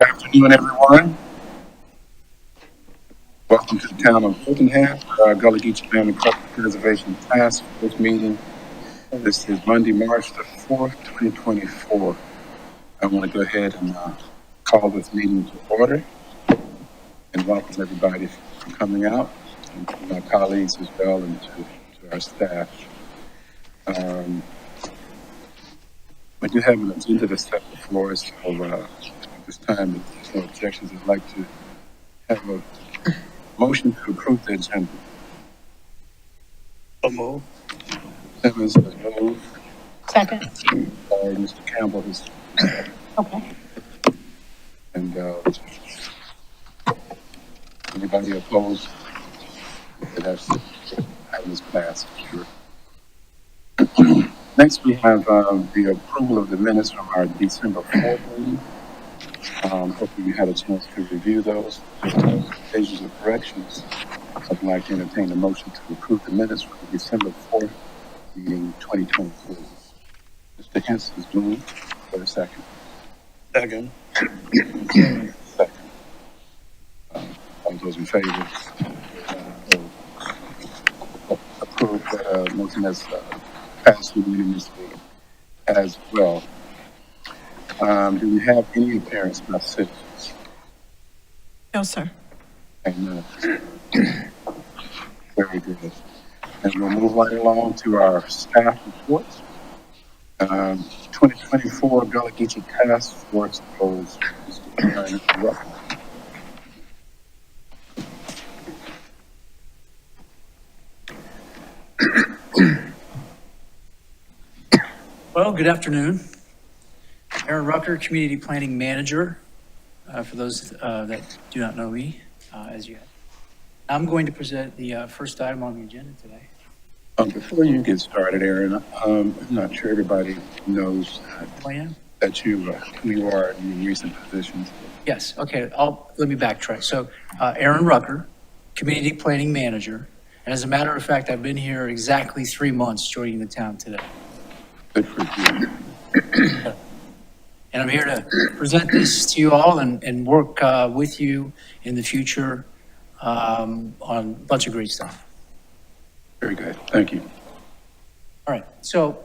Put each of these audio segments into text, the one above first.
Good afternoon, everyone. Welcome to the town of Hilton Gullah Geechee Land and Cultural Preservation Task Force meeting. This is Monday, March the 4th, 2024. I want to go ahead and call this meeting to order and welcome everybody for coming out, and to my colleagues as well, and to our staff. We do have an agenda to set before us, so at this time, if there's no objections, I'd like to have a motion to approve the agenda. So move. Simmons has moved. Second. Mr. Campbell has, Okay. and anybody opposed? That's item is passed. Sure. Next, we have the approval of the minutes from our December 4th meeting. Hopefully you had a chance to review those. Pages of corrections. I'd like to entertain a motion to approve the minutes from the December 4th meeting 2024. Mr. Henson has moved for a second. Second. Second. All those in favor? Approve that motion as passed unanimously as well. Do we have any appearance by citizens? No, sir. Amen. Very good. And we'll move right along to our staff reports. 2024 Gullah Geechee Task Force goals. Mr. Aaron Rucker. Well, good afternoon. Aaron Rucker, Community Planning Manager, for those that do not know me as yet. I'm going to present the first item on the agenda today. Before you get started, Aaron, I'm not sure everybody knows Oh, I am? that who you are in your recent positions. Yes, okay, let me backtrack. So Aaron Rucker, Community Planning Manager, and as a matter of fact, I've been here exactly 3 months joining the town today. Good for you. And I'm here to present this to you all and work with you in the future on a bunch of great stuff. Very good. Thank you. All right, so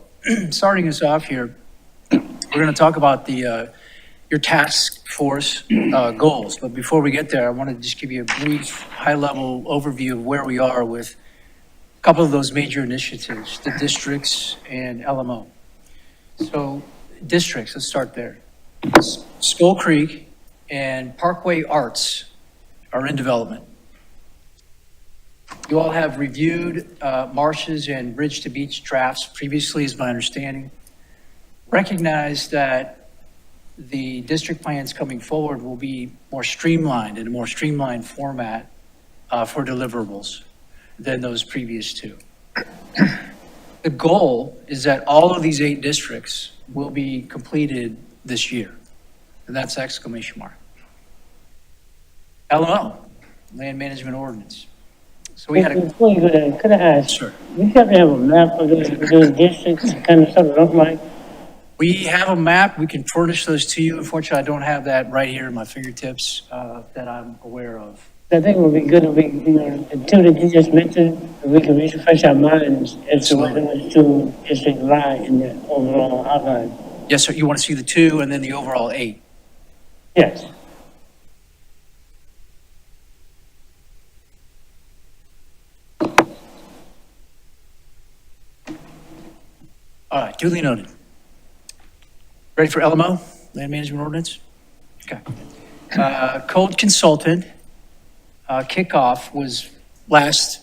starting us off here, we're going to talk about your task force goals. But before we get there, I want to just give you a brief, high-level overview of where we are with a couple of those major initiatives, the districts and LMO. So districts, let's start there. Skull Creek and Parkway Arts are in development. You all have reviewed Marsh's and Bridge to Beach drafts previously, is my understanding. Recognize that the district plans coming forward will be more streamlined, in a more streamlined format for deliverables than those previous two. The goal is that all of these 8 districts will be completed this year, and that's exclamation mark. LMO, Land Management Ordinance. So we had a, Before you go there, could I ask? sure. We have to have a map of those districts, kind of something look like. We have a map, we can furnish those to you. Unfortunately, I don't have that right here at my fingertips that I'm aware of. I think it would be good if we, the two that you just mentioned, if we can refresh our minds as to where those two districts lie in the overall outline. Yes, sir, you want to see the 2 and then the overall 8? Yes. All right, duly noted. Ready for LMO, Land Management Ordinance? Okay. Code consultant kickoff was last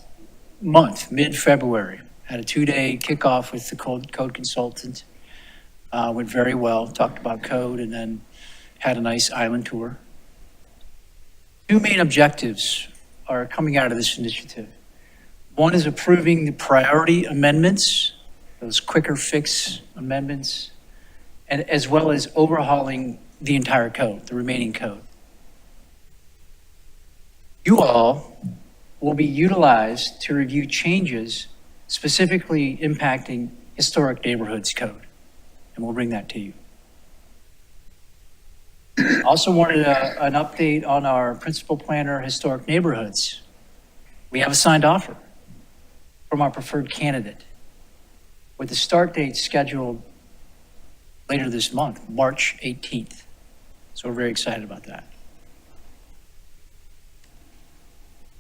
month, mid-February. Had a 2-day kickoff with the code consultant. Went very well, talked about code, and then had a nice island tour. 2 main objectives are coming out of this initiative. One is approving the priority amendments, those quicker fix amendments, and as well as overhauling the entire code, the remaining code. You all will be utilized to review changes specifically impacting historic neighborhoods code, and we'll bring that to you. Also wanted an update on our principal planner historic neighborhoods. We have a signed offer from our preferred candidate with the start date scheduled later this month, March 18th. So we're very excited about that.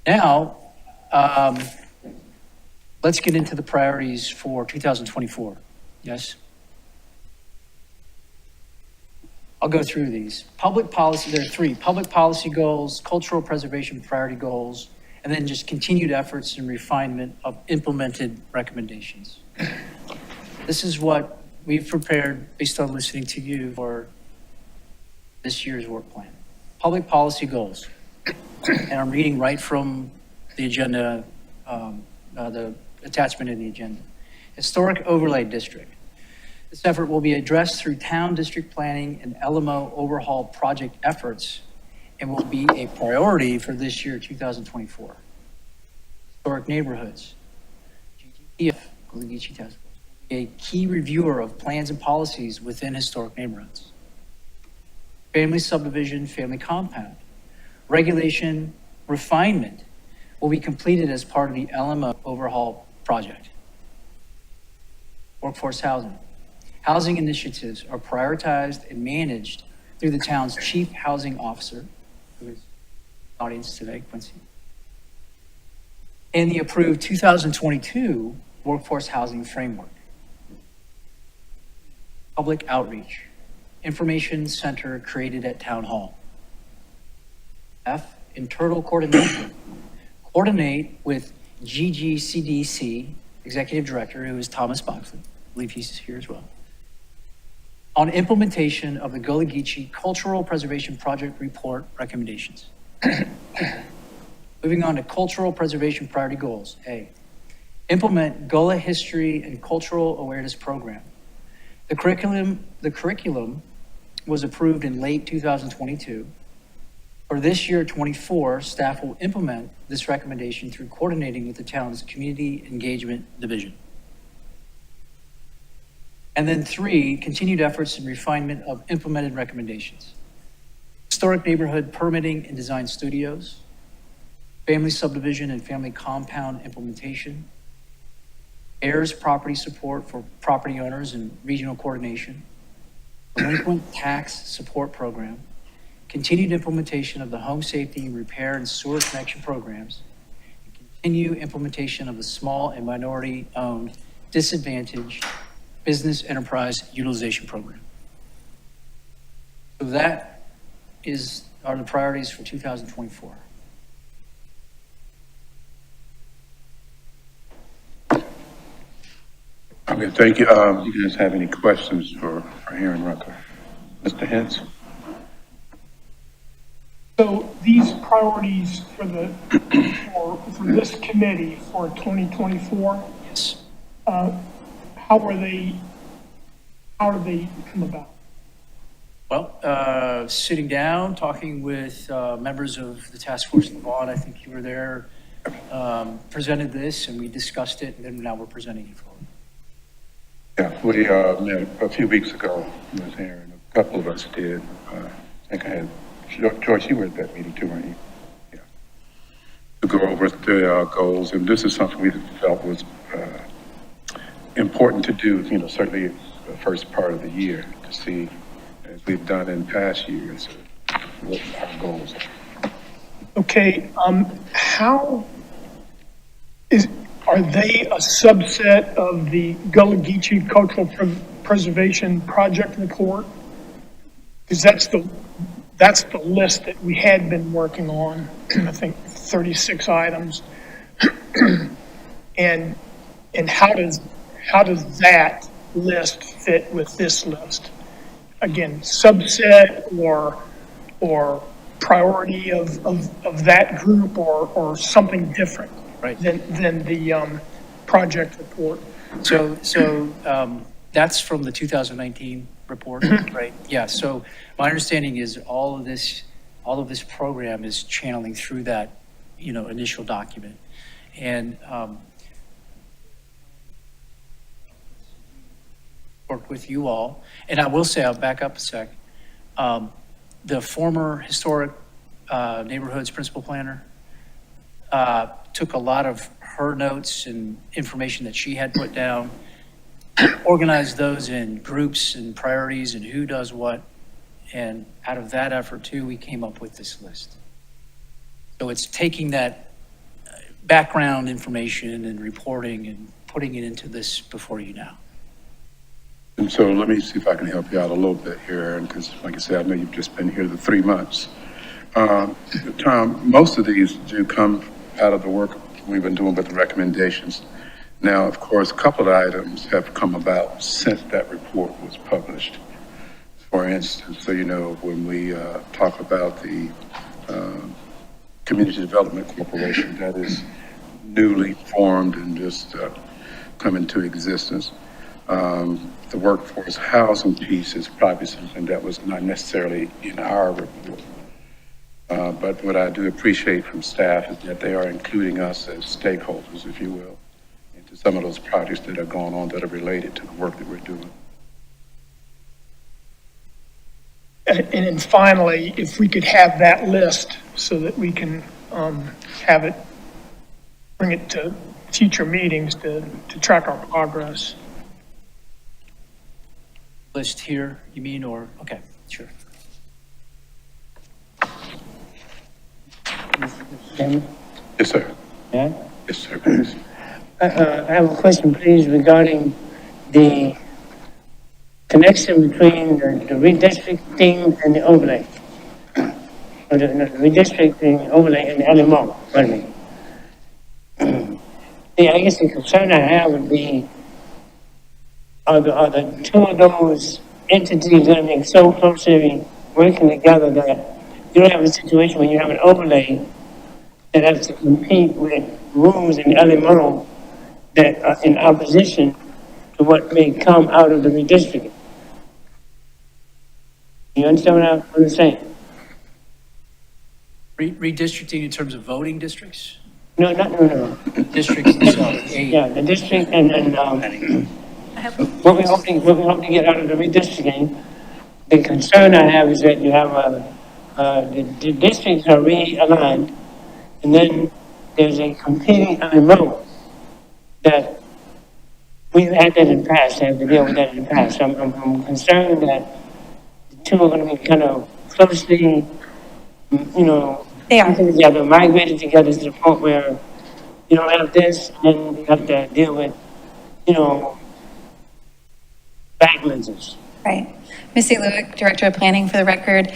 Now, let's get into the priorities for 2024. Yes? I'll go through these. Public policy, there are three: public policy goals, cultural preservation priority goals, and then just continued efforts and refinement of implemented recommendations. This is what we've prepared based on listening to you for this year's work plan. Public policy goals. And I'm reading right from the agenda, the attachment in the agenda. Historic Overlay District. This effort will be addressed through town district planning and LMO overhaul project efforts and will be a priority for this year, 2024. Historic Neighborhoods. GGTF, Gullah Geechee Task Force, will be a key reviewer of plans and policies within historic neighborhoods. Family subdivision, family compound. Regulation refinement will be completed as part of the LMO overhaul project. Workforce housing. Housing initiatives are prioritized and managed through the town's chief housing officer, who is in the audience today, Quincy, and the approved 2022 workforce housing framework. Public outreach. Information center created at Town Hall. F, internal coordination. Coordinate with GGCDC Executive Director, who is Thomas Boxley. I believe he's here as well. On implementation of the Gullah Geechee Cultural Preservation Project Report recommendations. Moving on to cultural preservation priority goals. A, implement Gullah history and cultural awareness program. The curriculum was approved in late 2022. For this year, 24, staff will implement this recommendation through coordinating with the town's community engagement division. And then 3, continued efforts and refinement of implemented recommendations. Historic neighborhood permitting and design studios, family subdivision and family compound implementation, heirs property support for property owners and regional coordination, delinquent tax support program, continued implementation of the home safety, repair, and sewer connection programs, and continue implementation of the small and minority-owned disadvantaged business enterprise utilization program. So that are the priorities for 2024. Okay, thank you. You guys have any questions for Aaron Rucker? Mr. Hintz? So these priorities for for this committee for 2024, Yes. how did they come about? Well, sitting down, talking with members of the task force, Levon, I think you were there, presented this and we discussed it, and then now we're presenting it forward. Yeah, we met a few weeks ago. I was here, and a couple of us did. I think I had Joyce. You were at that meeting too, weren't you? Yeah. To go over the goals, and this is something we felt was important to do. You know, certainly the first part of the year to see, as we've done in past years, what our goals are. Okay, are they a subset of the Gullah Geechee Cultural Preservation Project Report? Because that's the list that we had been working on, I think 36 items. and how does that list fit with this list? Again, subset or priority of that group or something different than the project report. So that's from the 2019 report, right? Yeah. So my understanding is all of this program is channeling through that, initial document, and worked with you all. And I will say, I'll back up a sec. the former historic neighborhoods principal planner took a lot of her notes and information that she had put down, organized those in groups and priorities and who does what. And out of that effort too, we came up with this list. So it's taking that background information and reporting and putting it into this before you now. And so let me see if I can help you out a little bit here, Aaron, because like I said, I know you've just been here the 3 months. Tom, most of these do come out of the work we've been doing with the recommendations. Now, of course, a couple of items have come about since that report was published. For instance, so you know, when we talk about the Community Development Corporation that is newly formed and just come into existence, the workforce housing piece is probably something that was not necessarily in our report. But what I do appreciate from staff is that they are including us as stakeholders, if you will, into some of those projects that are going on that are related to the work that we're doing. And then finally, if we could have that list so that we can have it, bring it to future meetings to track our progress. List here, you mean, or, okay, sure. Chairman? Yes, sir. Yeah? Yes, sir, please. I have a question, please, regarding the connection between the redistricting and the overlay. Or the redistricting, overlay, and the LMO, pardon me. Yeah, I guess the concern I have would be, are the two of those entities going to be so closely working together that you don't have a situation when you have an overlay that has to compete with rules in the LMO that are in opposition to what may come out of the redistricting. You understand what I'm saying? Redistricting in terms of voting districts? No. Districts themselves. Yeah, the district and what we hope to get out of the redistricting. The concern I have is that you have the districts are realigned, and then there's a competing LMO that we've had that in the past, have to deal with that in the past. I'm concerned that the two are going to be kind of closely, They are. together, migrated together to the point where you don't have this, and you have to deal with, back lenses. Right. Missy Lewick, Director of Planning for the record.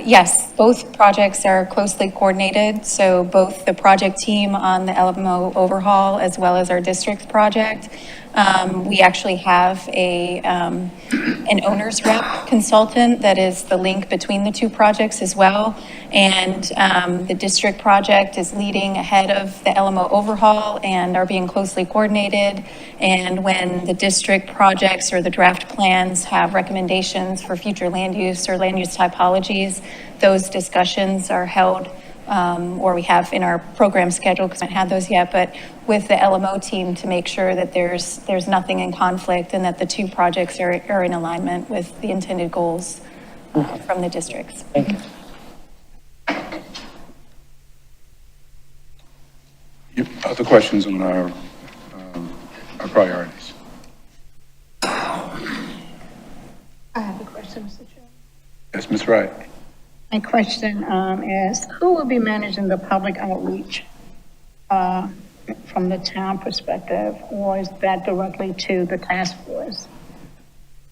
Yes, both projects are closely coordinated. So both the project team on the LMO overhaul as well as our district project. We actually have an owner's rep consultant that is the link between the two projects as well. And the district project is leading ahead of the LMO overhaul and are being closely coordinated. And when the district projects or the draft plans have recommendations for future land use or land use typologies, those discussions are held or we have in our program schedule, because I haven't had those yet, but with the LMO team to make sure that there's nothing in conflict and that the two projects are in alignment with the intended goals from the districts. Thank you. Other questions on our priorities? I have a question, Mr. Chairman. Yes, Ms. Wright. My question is, who will be managing the public outreach from the town perspective, or is that directly to the task force?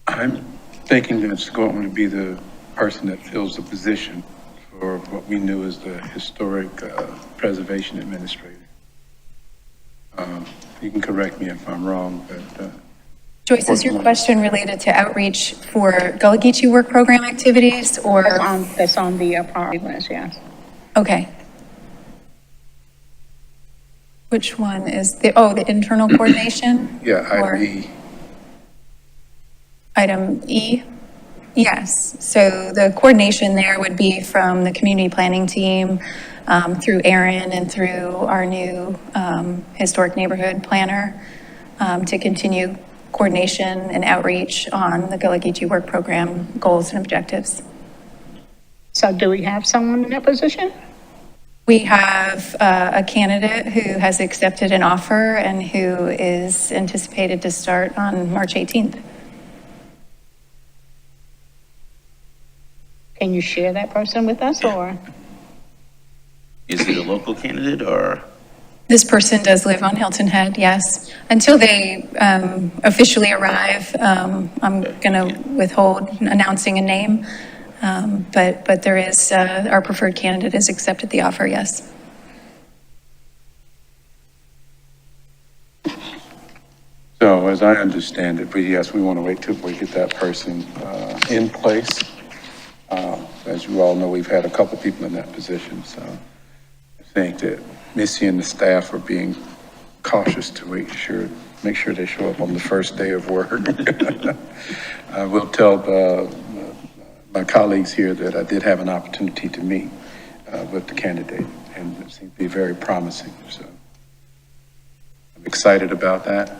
I'm thinking that it's going to be the person that fills the position for what we knew as the Historic Preservation Administrator. You can correct me if I'm wrong, but Joyce, is your question related to outreach for Gullah Geechee work program activities or? That's on the priority list, yes. Okay. Which one is the internal coordination? yeah, Or IB. Item E? Yes. So the coordination there would be from the community planning team through Aaron and through our new historic neighborhood planner to continue coordination and outreach on the Gullah Geechee work program goals and objectives. So do we have someone in that position? We have a candidate who has accepted an offer and who is anticipated to start on March 18th. Can you share that person with us, or? Is it a local candidate or? This person does live on Hilton Head, yes. Until they officially arrive, I'm going to withhold announcing a name. But there is, our preferred candidate has accepted the offer, yes. So as I understand it, but yes, we want to wait till we get that person in place. As you all know, we've had a couple people in that position, so I think that Missy and the staff are being cautious to make sure they show up on the first day of work. We'll tell my colleagues here that I did have an opportunity to meet with the candidate, and it seemed to be very promising. So I'm excited about that.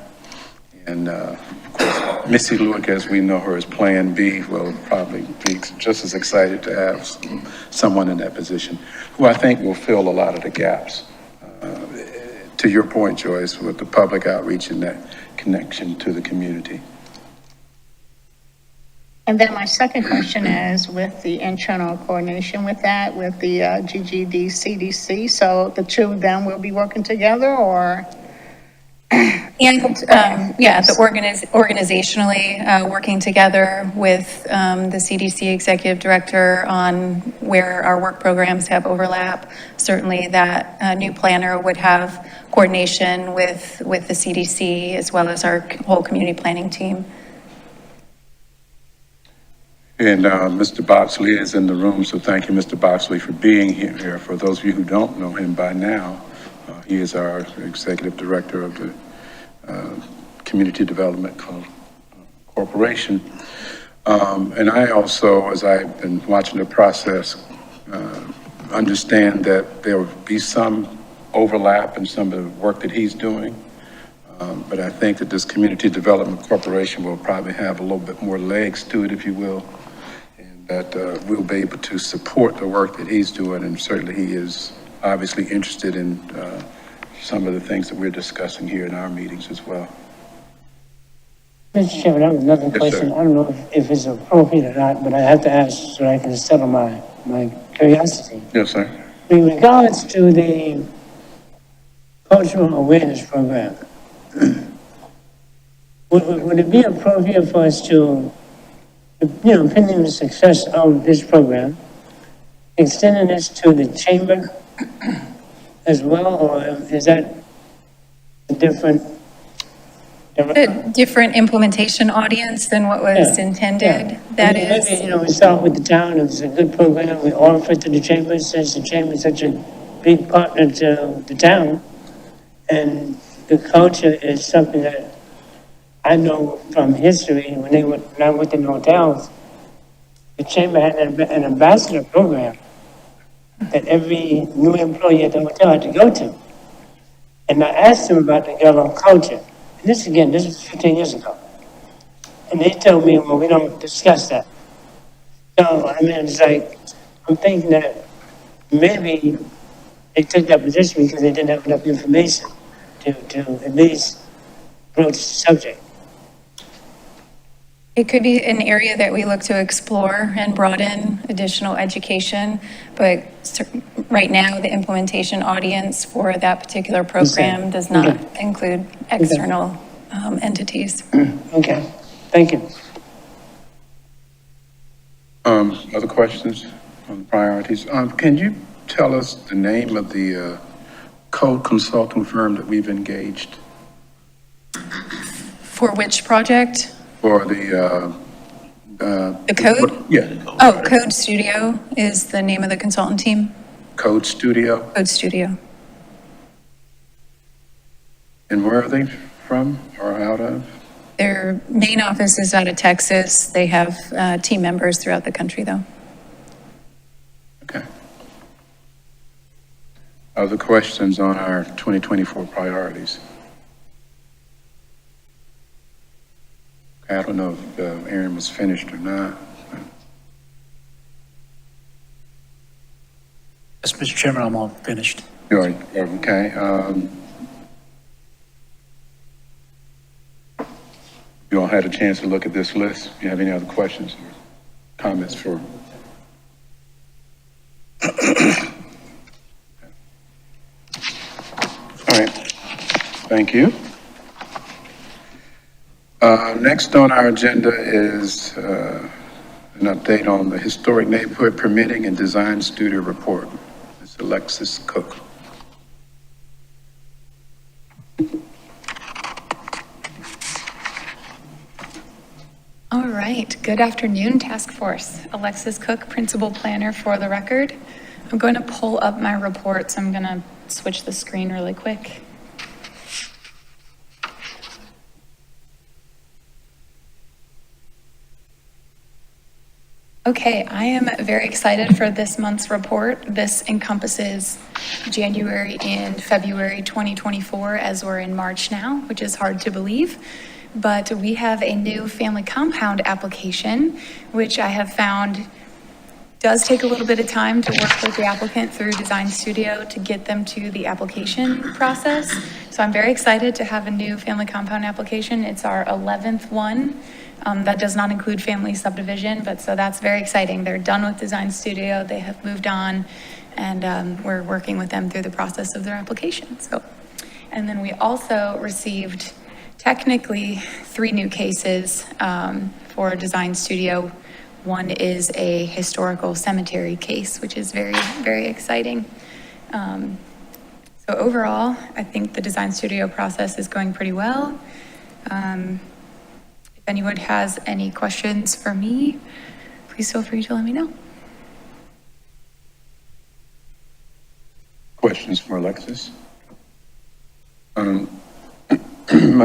And of course, Missy Lewick, as we know her as Plan B, will probably be just as excited to have someone in that position, who I think will fill a lot of the gaps. To your point, Joyce, with the public outreach and that connection to the community. And then my second question is with the internal coordination with that, with the GGD, CDC, so the two of them will be working together, or? And, organizationally, working together with the CDC Executive Director on where our work programs have overlap. Certainly that new planner would have coordination with the CDC as well as our whole community planning team. And Mr. Boxley is in the room, so thank you, Mr. Boxley, for being here. For those of you who don't know him by now, he is our Executive Director of the Community Development Corporation. And I also, as I've been watching the process, understand that there will be some overlap in some of the work that he's doing. But I think that this Community Development Corporation will probably have a little bit more legs to it, if you will, and that we'll be able to support the work that he's doing. And certainly he is obviously interested in some of the things that we're discussing here in our meetings as well. Mr. Chairman, I have another Yes, question. sir. I don't know if it's appropriate or not, but I have to ask so I can settle my curiosity. Yes, sir. In regards to the cultural awareness program, would it be appropriate for us to, pending the success of this program, extending this to the chamber as well, or is that a different? A different implementation audience than what was intended. That is. Maybe, we start with the town, it's a good program, we offer it to the chamber, since the chamber is such a big partner to the town. And the culture is something that I know from history, when I went in hotels, the chamber had an ambassador program that every new employee at the hotel had to go to. And I asked them about the Gullah culture. And this was 15 years ago. And they told me, well, we don't discuss that. So, it's like, I'm thinking that maybe they took that position because they didn't have enough information to at least broach the subject. It could be an area that we look to explore and broaden additional education, but right now the implementation audience for that particular program does not include external entities. Okay, thank you. Other questions on the priorities? Can you tell us the name of the code consulting firm that we've engaged? For which project? For the code? Yeah. Oh, Code Studio is the name of the consultant team. Code Studio. Code Studio. And where are they from or out of? Their main office is out of Texas. They have team members throughout the country, though. Okay. Other questions on our 2024 priorities? I don't know if Aaron was finished or not. Yes, Mr. Chairman, I'm all finished. You are, okay. You all had a chance to look at this list. Do you have any other questions or comments for? All right, thank you. Next on our agenda is an update on the historic neighborhood permitting and design studio report. Ms. Alexis Cook. All right, good afternoon, Task Force. Alexis Cook, Principal Planner for the record. I'm going to pull up my report, so I'm going to switch the screen really quick. Okay, I am very excited for this month's report. This encompasses January and February 2024, as we're in March now, which is hard to believe. But we have a new family compound application, which I have found does take a little bit of time to work with the applicant through Design Studio to get them to the application process. So I'm very excited to have a new family compound application. It's our 11th one. That does not include family subdivision, but so that's very exciting. They're done with Design Studio, they have moved on, and we're working with them through the process of their application. So, and then we also received technically 3 new cases for Design Studio. One is a historical cemetery case, which is very, very exciting. So overall, I think the Design Studio process is going pretty well. If anyone has any questions for me, please feel free to let me know. Questions for Alexis? I'm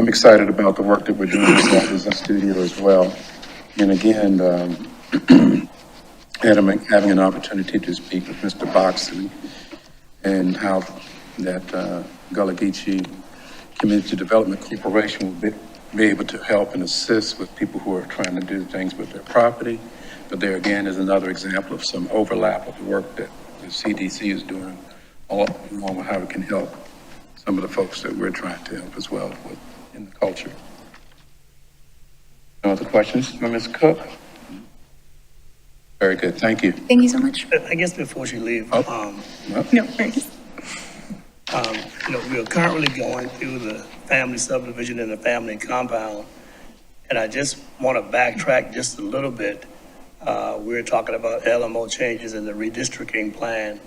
excited about the work that we're doing with the Design Studio as well. And again, having an opportunity to speak with Mr. Boxley and how that Gullah Geechee Community Development Corporation will be able to help and assist with people who are trying to do things with their property. But there again is another example of some overlap of the work that the CDC is doing, along with how it can help some of the folks that we're trying to help as well with in the culture. No other questions for Ms. Cook? Very good, thank you. Thank you so much. I guess before she leaves, No worries. we are currently going through the family subdivision and the family compound. And I just want to backtrack just a little bit. We're talking about LMO changes in the redistricting plan.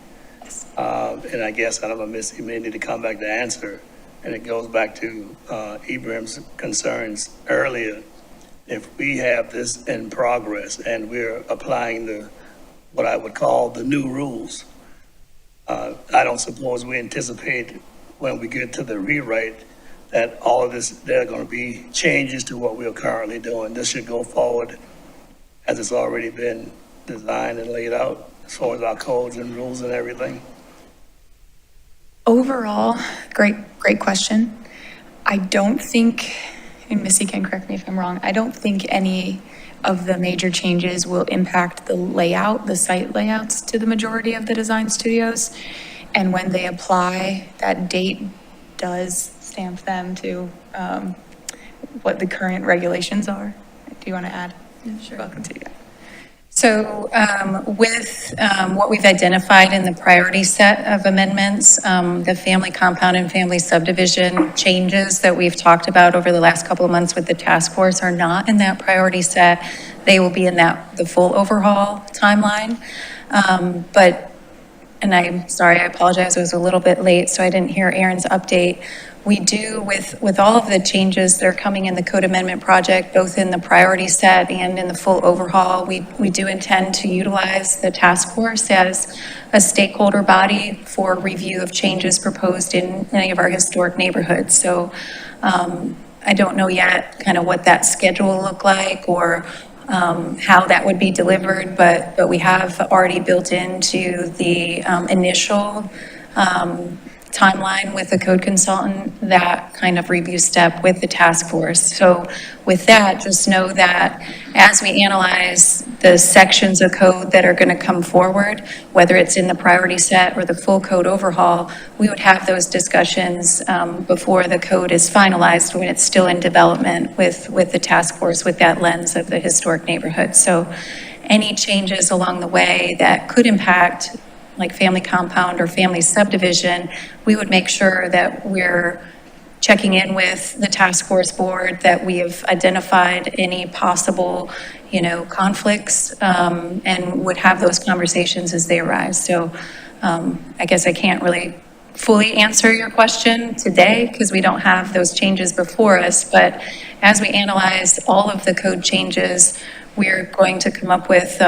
And I guess, I don't know, Missy may need to come back to answer. And it goes back to Ibrahim's concerns earlier. If we have this in progress and we're applying what I would call the new rules, I don't suppose we anticipate when we get to the rewrite that all of this, there are going to be changes to what we're currently doing. This should go forward as it's already been designed and laid out as far as our codes and rules and everything. Overall, great question. I don't think, and Missy can correct me if I'm wrong, I don't think any of the major changes will impact the layout, the site layouts to the majority of the design studios. And when they apply, that date does stamp them to what the current regulations are. Do you want to add? Sure. Welcome to you. So with what we've identified in the priority set of amendments, the family compound and family subdivision changes that we've talked about over the last couple of months with the task force are not in that priority set. They will be in the full overhaul timeline. And I'm sorry, I apologize, I was a little bit late, so I didn't hear Aaron's update. We do, with all of the changes that are coming in the code amendment project, both in the priority set and in the full overhaul, we do intend to utilize the task force as a stakeholder body for review of changes proposed in any of our historic neighborhoods. So I don't know yet kind of what that schedule will look like or how that would be delivered, but we have already built into the initial timeline with the code consultant that kind of review step with the task force. So with that, just know that as we analyze the sections of code that are going to come forward, whether it's in the priority set or the full code overhaul, we would have those discussions before the code is finalized, when it's still in development with the task force, with that lens of the historic neighborhood. So any changes along the way that could impact like family compound or family subdivision, we would make sure that we're checking in with the task force board, that we have identified any possible, conflicts, and would have those conversations as they arise. So I guess I can't really fully answer your question today because we don't have those changes before us, but as we analyze all of the code changes, we're going to come up with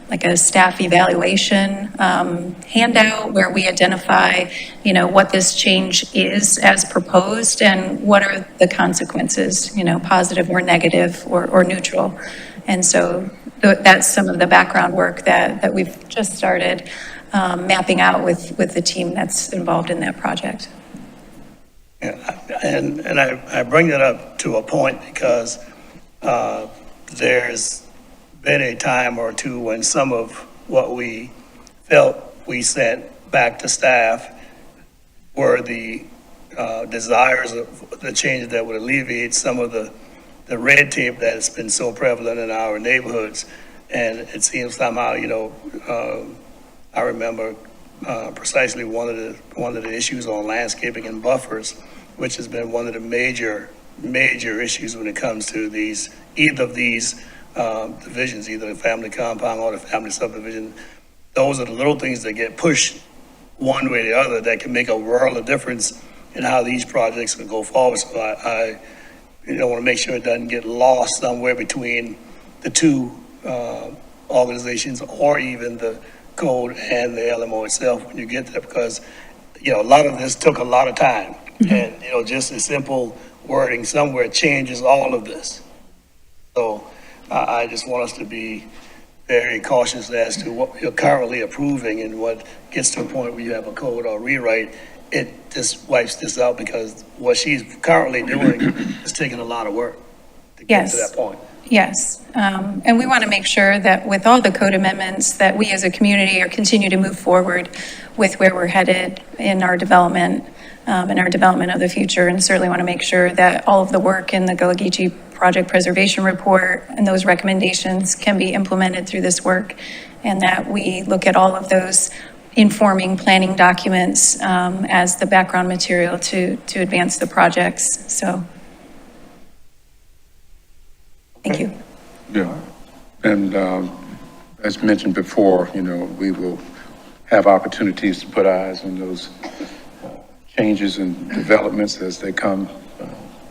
like a staff evaluation handout where we identify, what this change is as proposed and what are the consequences, positive or negative or neutral. And so that's some of the background work that we've just started mapping out with the team that's involved in that project. Yeah, and I bring that up to a point because there's been a time or two when some of what we felt we sent back to staff were the desires of the changes that would alleviate some of the red tape that has been so prevalent in our neighborhoods. And it seems somehow, I remember precisely one of the issues on landscaping and buffers, which has been one of the major issues when it comes to either of these divisions, either the family compound or the family subdivision. Those are the little things that get pushed one way or the other that can make a world of difference in how these projects can go forward. So I want to make sure it doesn't get lost somewhere between the two organizations or even the code and the LMO itself when you get there, because a lot of this took a lot of time. And just a simple wording somewhere changes all of this. So I just want us to be very cautious as to what you're currently approving, and what gets to a point where you have a code or rewrite, it just wipes this out, because what she's currently doing is taking a lot of work to get to that point. Yes, and we want to make sure that with all the code amendments, that we as a community are continue to move forward with where we're headed in our development, of the future, and certainly want to make sure that all of the work in the Gullah Geechee Project Preservation Report and those recommendations can be implemented through this work, and that we look at all of those informing planning documents as the background material to advance the projects. So, thank you. Yeah, and as mentioned before, we will have opportunities to put eyes on those changes and developments as they come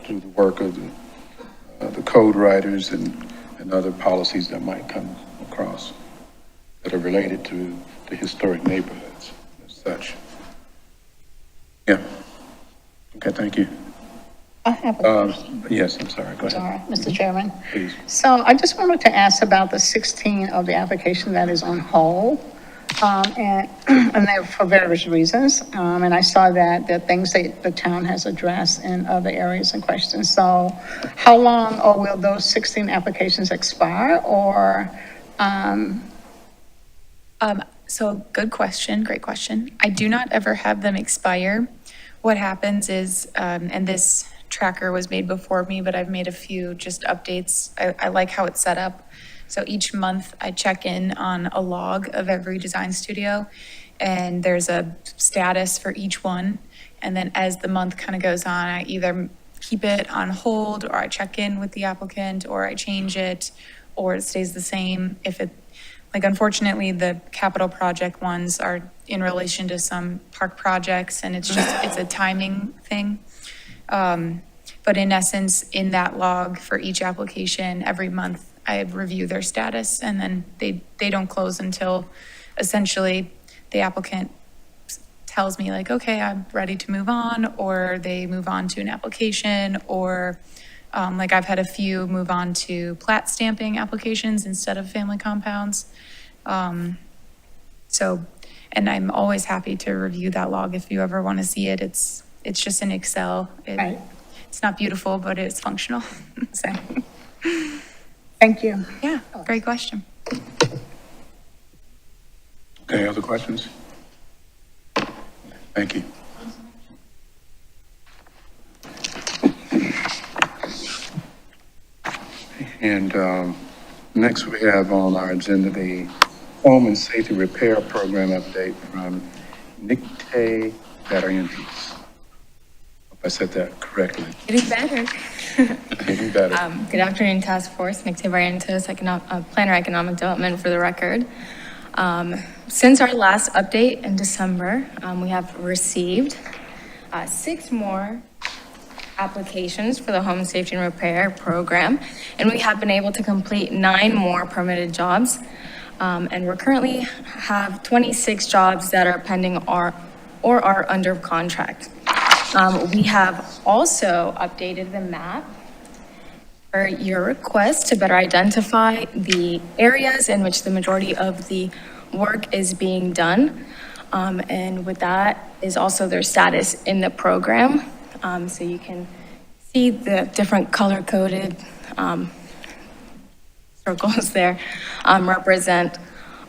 through the work of the code writers and other policies that might come across that are related to the historic neighborhoods as such. Yeah. Okay, thank you. I have a question. Yes, I'm sorry, go ahead. Sorry, Mr. Chairman. Please. So I just wanted to ask about the 16 of the application that is on hold. And they're for various reasons. And I saw that there are things that the town has addressed in other areas and questions. So how long, or will those 16 applications expire, or? So good question, great question. I do not ever have them expire. What happens is, and this tracker was made before me, but I've made a few just updates. I like how it's set up. So each month I check in on a log of every design studio, and there's a status for each one. And then as the month kind of goes on, I either keep it on hold, or I check in with the applicant, or I change it, or it stays the same. Unfortunately, the capital project ones are in relation to some park projects, and it's a timing thing. But in essence, in that log for each application, every month, I review their status, and then they don't close until essentially the applicant tells me like, okay, I'm ready to move on, or they move on to an application, or I've had a few move on to plat stamping applications instead of family compounds. And I'm always happy to review that log if you ever want to see it. It's just in Excel. Right. It's not beautiful, but it's functional. So. Thank you. Yeah, great question. Any other questions? Thank you. And next we have on our agenda the Home and Safety Repair Program update from Nick Tay Batarientos. Hope I said that correctly. Getting better. Getting better. Good afternoon, Task Force. Nick Tibarentos, Planner Economic Development for the record. Since our last update in December, we have received 6 more applications for the Home Safety and Repair Program, and we have been able to complete 9 more permitted jobs. And we're currently have 26 jobs that are pending or are under contract. We have also updated the map for your request to better identify the areas in which the majority of the work is being done. And with that is also their status in the program. So you can see the different color-coded circles there represent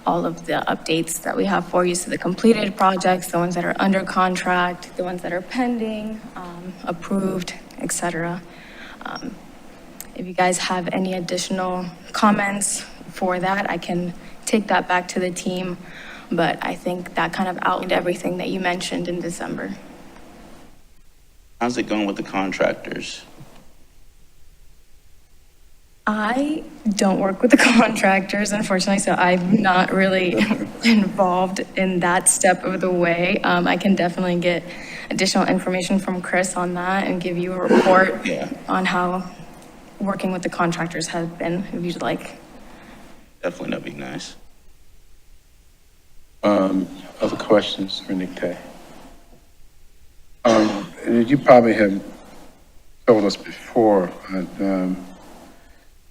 all of the updates that we have for you. So the completed projects, the ones that are under contract, the ones that are pending, approved, et cetera. If you guys have any additional comments for that, I can take that back to the team, but I think that kind of outlined everything that you mentioned in December. How's it going with the contractors? I don't work with the contractors, unfortunately, so I'm not really involved in that step of the way. I can definitely get additional information from Chris on that and give you a report on how working with the contractors has been, if you'd like. Definitely, that'd be nice. Other questions for Nick Tay? And you probably have told us before,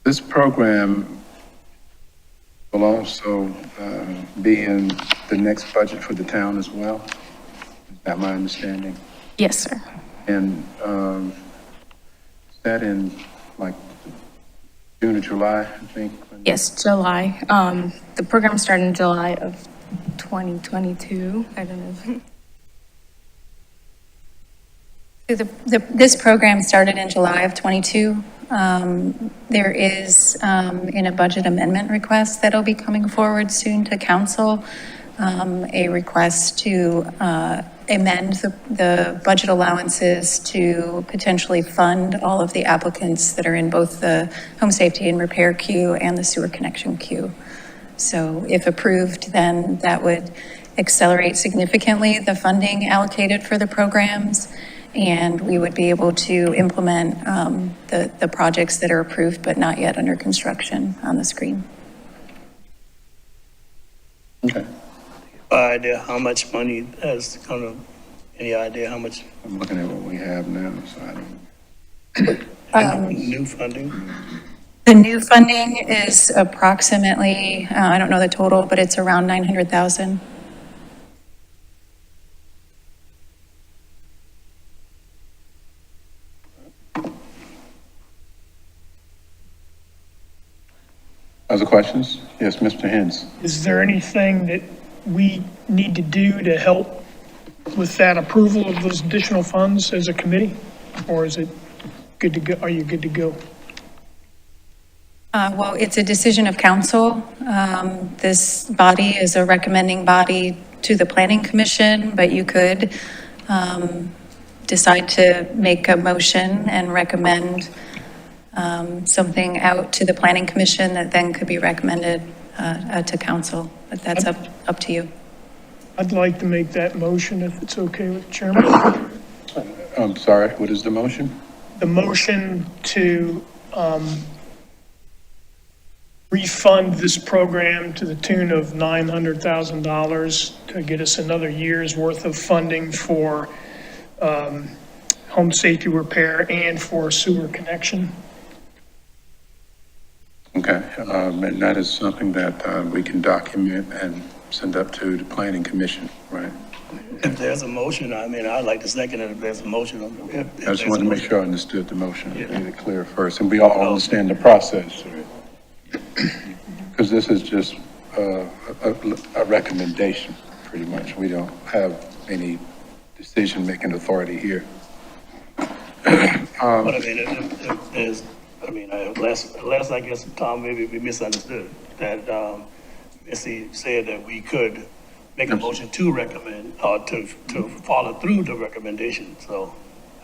this program will also be in the next budget for the town as well. Is that my understanding? Yes, sir. And is that in like June or July, I think? Yes, July. The program started in July of 2022. I don't know. This program started in July of '22. There is, in a budget amendment request that'll be coming forward soon to council, a request to amend the budget allowances to potentially fund all of the applicants that are in both the home safety and repair queue and the sewer connection queue. So if approved, then that would accelerate significantly the funding allocated for the programs, and we would be able to implement the projects that are approved but not yet under construction on the screen. Okay. Idea how much money has kind of, any idea how much I'm looking at what we have now, so I don't. new funding? The new funding is approximately, I don't know the total, but it's around 900,000. Other questions? Yes, Mr. Hens. Is there anything that we need to do to help with that approval of those additional funds as a committee? Or is it good to go? Are you good to go? Well, it's a decision of council. This body is a recommending body to the Planning Commission, but you could decide to make a motion and recommend something out to the Planning Commission that then could be recommended to council, but that's up to you. I'd like to make that motion if it's okay with the chairman. I'm sorry, what is the motion? The motion to refund this program to the tune of $900,000 to get us another year's worth of funding for home safety repair and for sewer connection. Okay, and that is something that we can document and send up to the Planning Commission, right? If there's a motion, I mean, I'd like to second it if there's a motion. If I just wanted to make sure I understood the motion, made it clear first, and we all understand the process. Because this is just a recommendation, pretty much. We don't have any decision-making authority here. But I mean, if there's, I mean, unless I guess, Tom, maybe we misunderstood, that, Missy said that we could make a motion to recommend, or to follow through the recommendation, so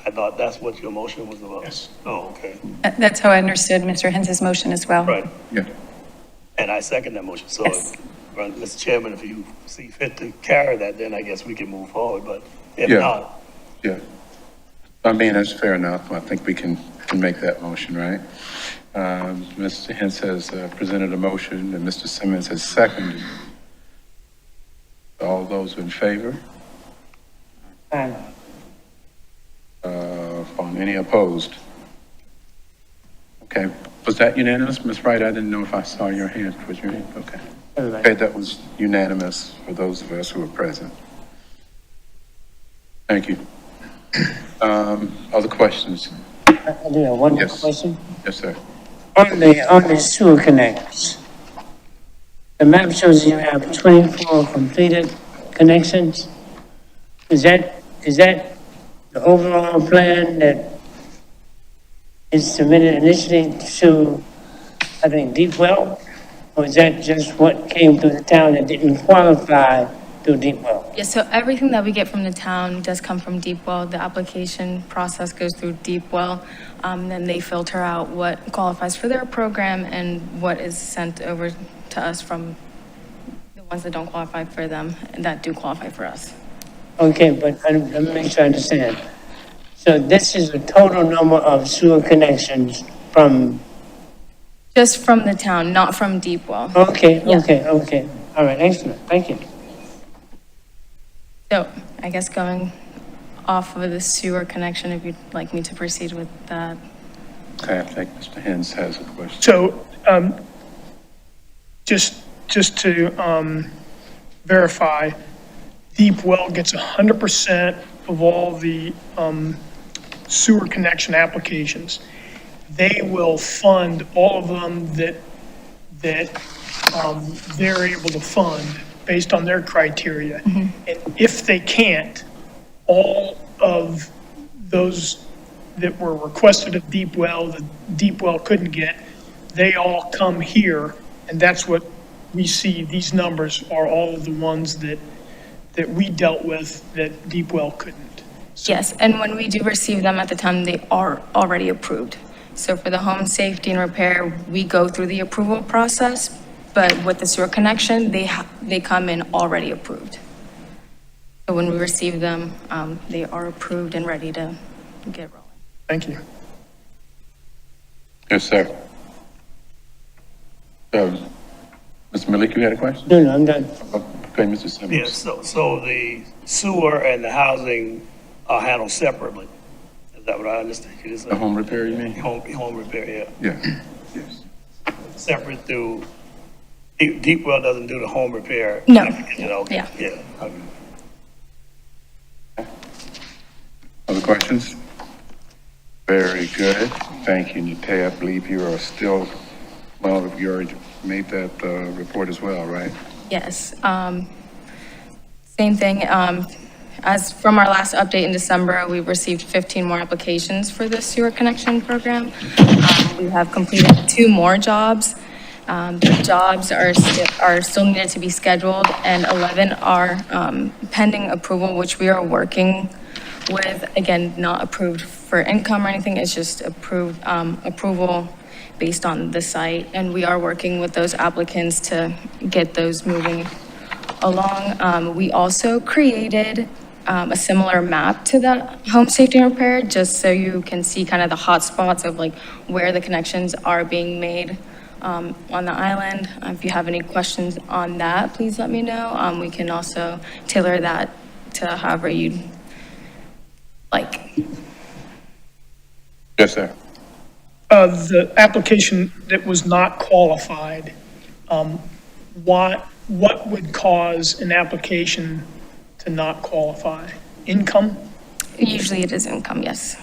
I thought that's what your motion was about. Yes. Oh, okay, That's how I understood Mr. Hens's motion as well. right, Yeah. and I second that motion, so, Yes. Mr. Chairman, if you see fit to carry that, then I guess we can move forward, but if Yeah. not, Yeah. I mean, that's fair enough. I think we can make that motion, right? Mr. Hens has presented a motion and Mr. Simmons has seconded. All those in favor? Any opposed? Okay. Was that unanimous, Ms. Wright? I didn't know if I saw your hand. Was your hand? Okay. Okay, that was unanimous for those of us who were present. Thank you. Other questions? I do have one Yes. question. Yes, sir. On the sewer connects, the map shows you have 24 completed connections. Is that the overall plan that is submitted initially to, I think, Deep Well? Or is that just what came through the town that didn't qualify through Deep Well? Yeah, so everything that we get from the town does come from Deep Well. The application process goes through Deep Well. Then they filter out what qualifies for their program and what is sent over to us from the ones that don't qualify for them and that do qualify for us. Okay, but let me make sure I understand. So this is the total number of sewer connections from, Just from the town, not from Deep Well. okay. All right, excellent, thank you. So I guess going off of the sewer connection, if you'd like me to proceed with that. Okay, I think Mr. Hens has a question. So, just to, verify, Deep Well gets 100% of all the, sewer connection applications. They will fund all of them that they're able to fund based on their criteria. And if they can't, all of those that were requested of Deep Well, that Deep Well couldn't get, they all come here, and that's what we see. These numbers are all of the ones that we dealt with that Deep Well couldn't. So- Yes, and when we do receive them at the time, they are already approved. So for the home safety and repair, we go through the approval process, but with the sewer connection, they come in already approved. So when we receive them, they are approved and ready to get rolling. Thank you. Yes, sir. Mr. Malik, you had a question? No, I'm done. Okay, Mr. Simmons. yeah, so the sewer and the housing are handled separately. Is that what I understand you to say? The home repair, you mean? Home repair, yeah. Yeah. Yes. Separate through, Deep Well doesn't do the home repair. No. You know? Yeah. Yeah. Okay. Other questions? Very good. Thank you, Nate. I believe you are still, well, you already made that report as well, right? Yes, same thing. As from our last update in December, we received 15 more applications for the sewer connection program. We have completed 2 more jobs. The jobs are still needed to be scheduled, and 11 are pending approval, which we are working with. Again, not approved for income or anything, it's just approved, approval based on the site. And we are working with those applicants to get those moving along. We also created a similar map to the home safety and repair, just so you can see kind of the hot spots of like where the connections are being made on the island. If you have any questions on that, please let me know. We can also tailor that to however you'd like. Yes, sir. The application that was not qualified, what would cause an application to not qualify? Income? Usually it is income, yes.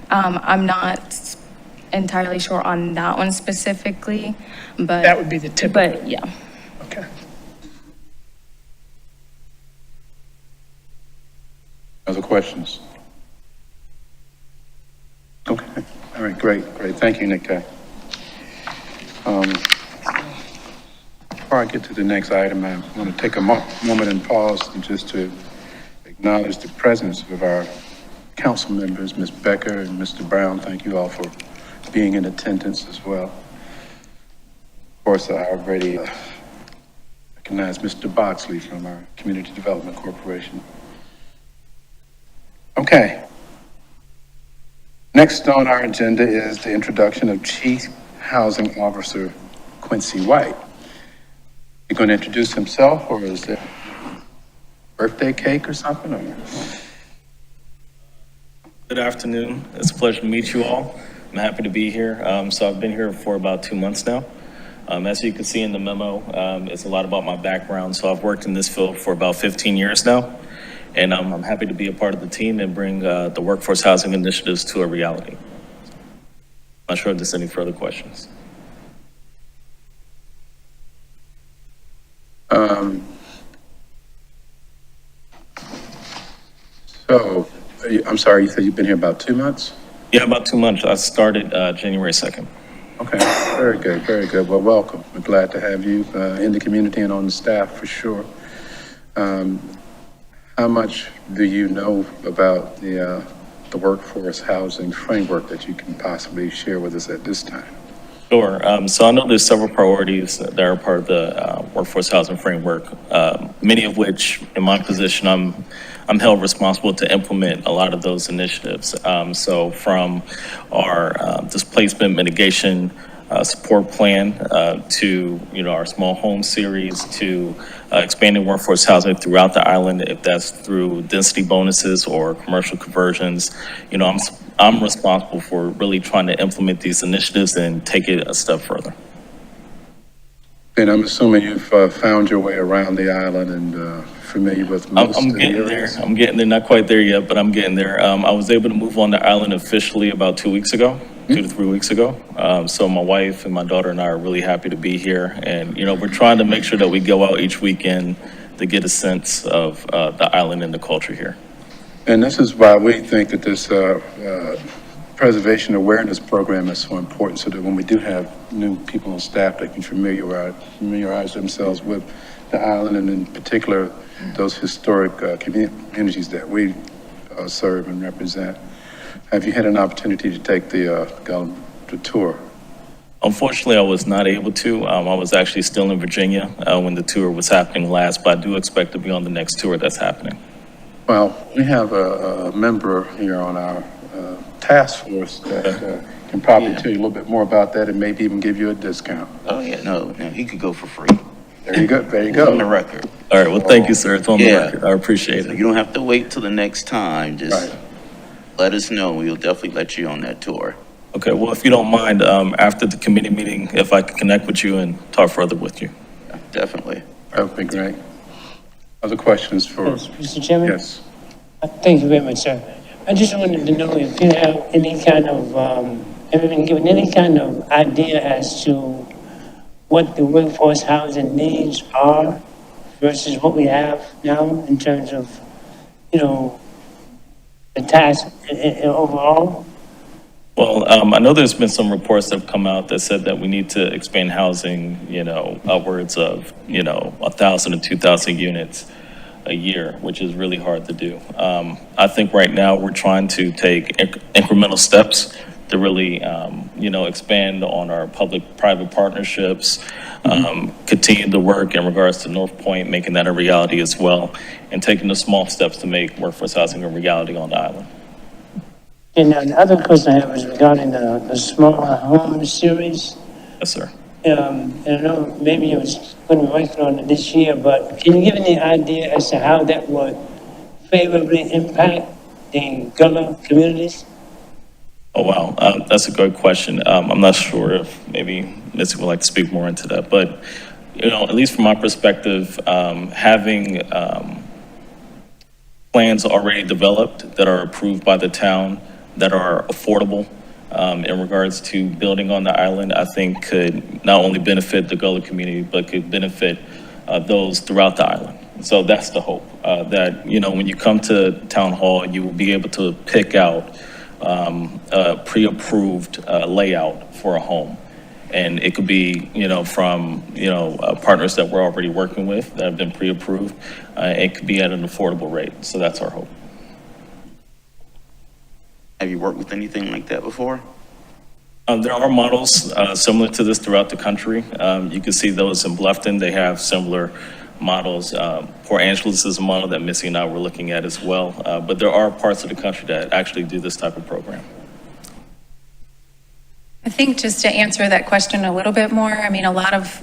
I'm not entirely sure on that one specifically, but. That would be the typical. But yeah. Okay. questions? Okay, all right, great. Thank you, Nick Kay. Before I get to the next item, I want to take a moment and pause and just to acknowledge the presence of our council members, Ms. Becker and Mr. Brown. Thank you all for being in attendance as well. Of course, I already recognize Mr. Boxley from our Community Development Corporation. Okay. Next on our agenda is the introduction of Chief Housing Officer Quincy White. You going to introduce himself, or is there birthday cake or something? Or? Good afternoon. It's a pleasure to meet you all. I'm happy to be here. So I've been here for about 2 months now. As you can see in the memo, it's a lot about my background. So I've worked in this field for about 15 years now, and I'm happy to be a part of the team and bring the workforce housing initiatives to a reality. I'm not sure if there's any further questions. So, I'm sorry, you said you've been here about 2 months? Yeah, about 2 months. I started January 2nd. Okay, very good, very good. Well, welcome. We're glad to have you in the community and on the staff for sure. How much do you know about the workforce housing framework that you can possibly share with us at this time? Sure. So I know there's several priorities that are part of the workforce housing framework, many of which, in my position, I'm held responsible to implement a lot of those initiatives. So from our displacement mitigation support plan to our small home series to expanding workforce housing throughout the island, if that's through density bonuses or commercial conversions, I'm responsible for really trying to implement these initiatives and take it a step further. And I'm assuming you've found your way around the island and familiar with most of the areas? I'm getting there, not quite there yet, but I'm getting there. I was able to move on the island officially about 2 weeks ago, 2 to 3 weeks ago. So my wife and my daughter and I are really happy to be here. And, we're trying to make sure that we go out each weekend to get a sense of the island and the culture here. And this is why we think that this preservation awareness program is so important, so that when we do have new people on staff, they can familiarize themselves with the island, and in particular, those historic communities that we serve and represent. Have you had an opportunity to take the tour? Unfortunately, I was not able to. I was actually still in Virginia when the tour was happening last, but I do expect to be on the next tour that's happening. Well, we have a member here on our task force that can probably tell you a little bit more about that and maybe even give you a discount. Oh, yeah, no, he could go for free. There you go, there you It's on the go. record. All right, well, thank you, sir. It's on the record. I appreciate So it. you don't have to wait till the next time. Just Right. let us know. We'll definitely let you on that tour. Okay, well, if you don't mind, after the committee meeting, if I could connect with you and talk further with you. Definitely. That would be great. Other questions for, Yes, Mr. Chairman? yes. Thank you very much, sir. I just wanted to know if you have any kind of, have you been given any kind of idea as to what the workforce housing needs are versus what we have now in terms of, the task overall? Well, I know there's been some reports that have come out that said that we need to expand housing, upwards of, 1,000 to 2,000 units a year, which is really hard to do. I think right now we're trying to take incremental steps to really, expand on our public-private partnerships, continue the work in regards to North Point, making that a reality as well, and taking the small steps to make workforce housing a reality on the island. And the other question I have is regarding the small home series. Yes, sir. And I know maybe you was going to be working on it this year, but can you give any idea as to how that would favorably impact the Gullah communities? Oh, wow. That's a good question. I'm not sure if maybe Missy would like to speak more into that, but, at least from my perspective, having plans already developed that are approved by the town, that are affordable in regards to building on the island, I think could not only benefit the Gullah community, but could benefit those throughout the island. So that's the hope, that, when you come to town hall, you will be able to pick out a pre-approved layout for a home. And it could be, from, partners that we're already working with that have been pre-approved. It could be at an affordable rate. So that's our hope. Have you worked with anything like that before? There are models similar to this throughout the country. You can see those in Bluffton. They have similar models. Port Angeles is a model that Missy and I were looking at as well. But there are parts of the country that actually do this type of program. I think just to answer that question a little bit more, I mean, a lot of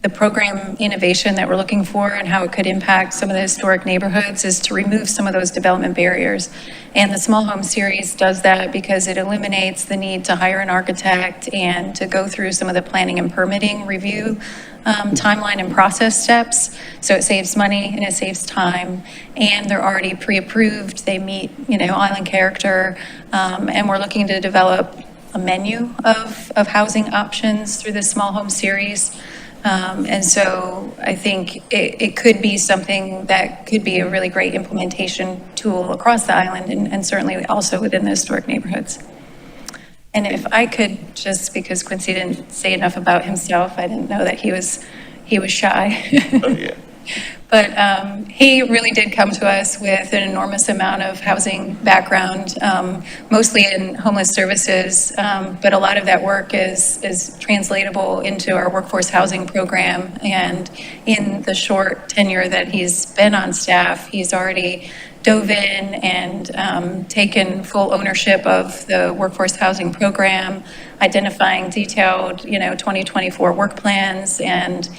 the program innovation that we're looking for and how it could impact some of the historic neighborhoods is to remove some of those development barriers. And the Small Home Series does that because it eliminates the need to hire an architect and to go through some of the planning and permitting review timeline and process steps. So it saves money and it saves time, and they're already pre-approved. They meet, island character, and we're looking to develop a menu of housing options through this Small Home Series. And so I think it could be something that could be a really great implementation tool across the island, and certainly also within the historic neighborhoods. And if I could, just because Quincy didn't say enough about himself, I didn't know that he was shy. Oh, yeah. But he really did come to us with an enormous amount of housing background, mostly in homeless services. But a lot of that work is translatable into our workforce housing program. And in the short tenure that he's been on staff, he's already dove in and taken full ownership of the workforce housing program, identifying detailed, 2024 work plans, and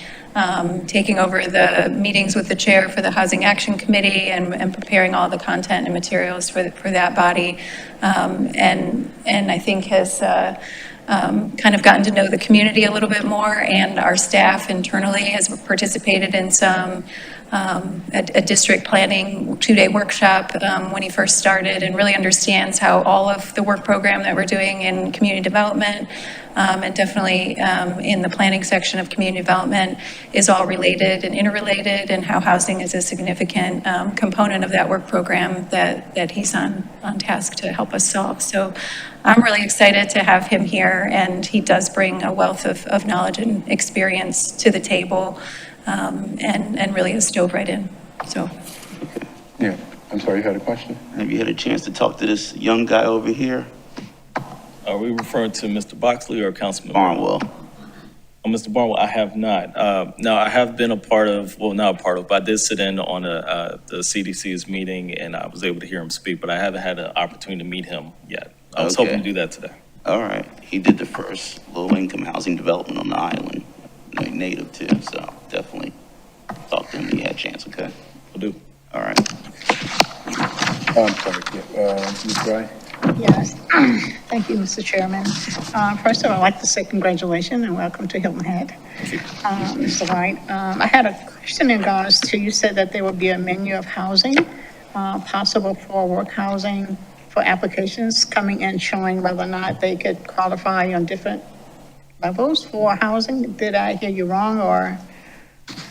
taking over the meetings with the chair for the Housing Action Committee and preparing all the content and materials for that body. And I think has kind of gotten to know the community a little bit more, and our staff internally has participated in some a district planning 2-day workshop when he first started, and really understands how all of the work program that we're doing in community development and definitely in the planning section of community development is all related and interrelated, and how housing is a significant component of that work program that he's on task to help us solve. So I'm really excited to have him here, and he does bring a wealth of knowledge and experience to the table, and really has dove right in, so. Yeah, I'm sorry, you had a question? Have you had a chance to talk to this young guy over here? Are we referring to Mr. Boxley or Councilman Barnwell? Oh, Mr. Barnwell, I have not. Now, I have been not a part of, but I did sit in on the CDC's meeting, and I was able to hear him speak, but I haven't had an opportunity to meet him yet. I was hoping to do that today. All right. He did the first low-income housing development on the island, native too, so definitely talk to him when you had a chance, okay? Will do. All right. I'm sorry, Ms. Wright? Yes, thank you, Mr. Chairman. First of all, I'd like to say congratulations and welcome to Hilton Head. Mr. White, I had a question in regards to, you said that there would be a menu of housing, possible for work housing for applications coming in, showing whether or not they could qualify on different levels for housing. Did I hear you wrong, or?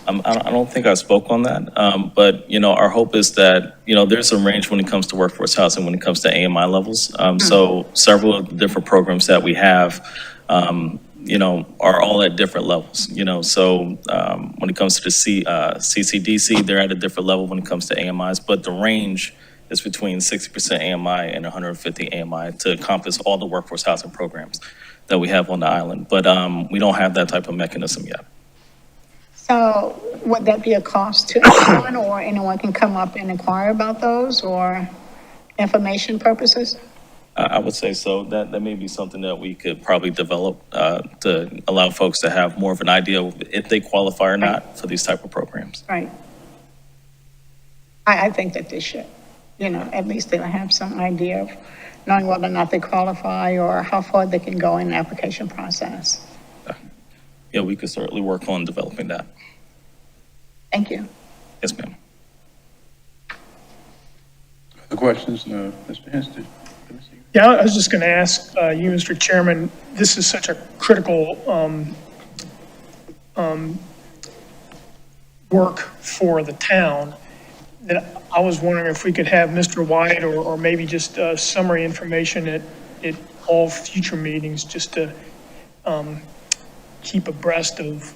I don't think I spoke on that, but, our hope is that, there's a range when it comes to workforce housing, when it comes to AMI levels. So several of the different programs that we have, are all at different levels, So when it comes to the CCDC, they're at a different level when it comes to AMIs, but the range is between 60% AMI and 150 AMI to encompass all the workforce housing programs that we have on the island. But we don't have that type of mechanism yet. So would that be a cost to anyone, or anyone can come up and inquire about those, or information purposes? I would say so. That may be something that we could probably develop to allow folks to have more of an idea of if they qualify or not for these type of programs. Right. I think that they should, at least they'll have some idea of knowing whether or not they qualify or how far they can go in the application process. Yeah, we could certainly work on developing that. Thank you. Yes, ma'am. Other questions, Mr. Henston? Yeah, I was just going to ask you, Mr. Chairman, this is such a critical work for the town, then I was wondering if we could have Mr. White or maybe just summary information at all future meetings, just to keep abreast of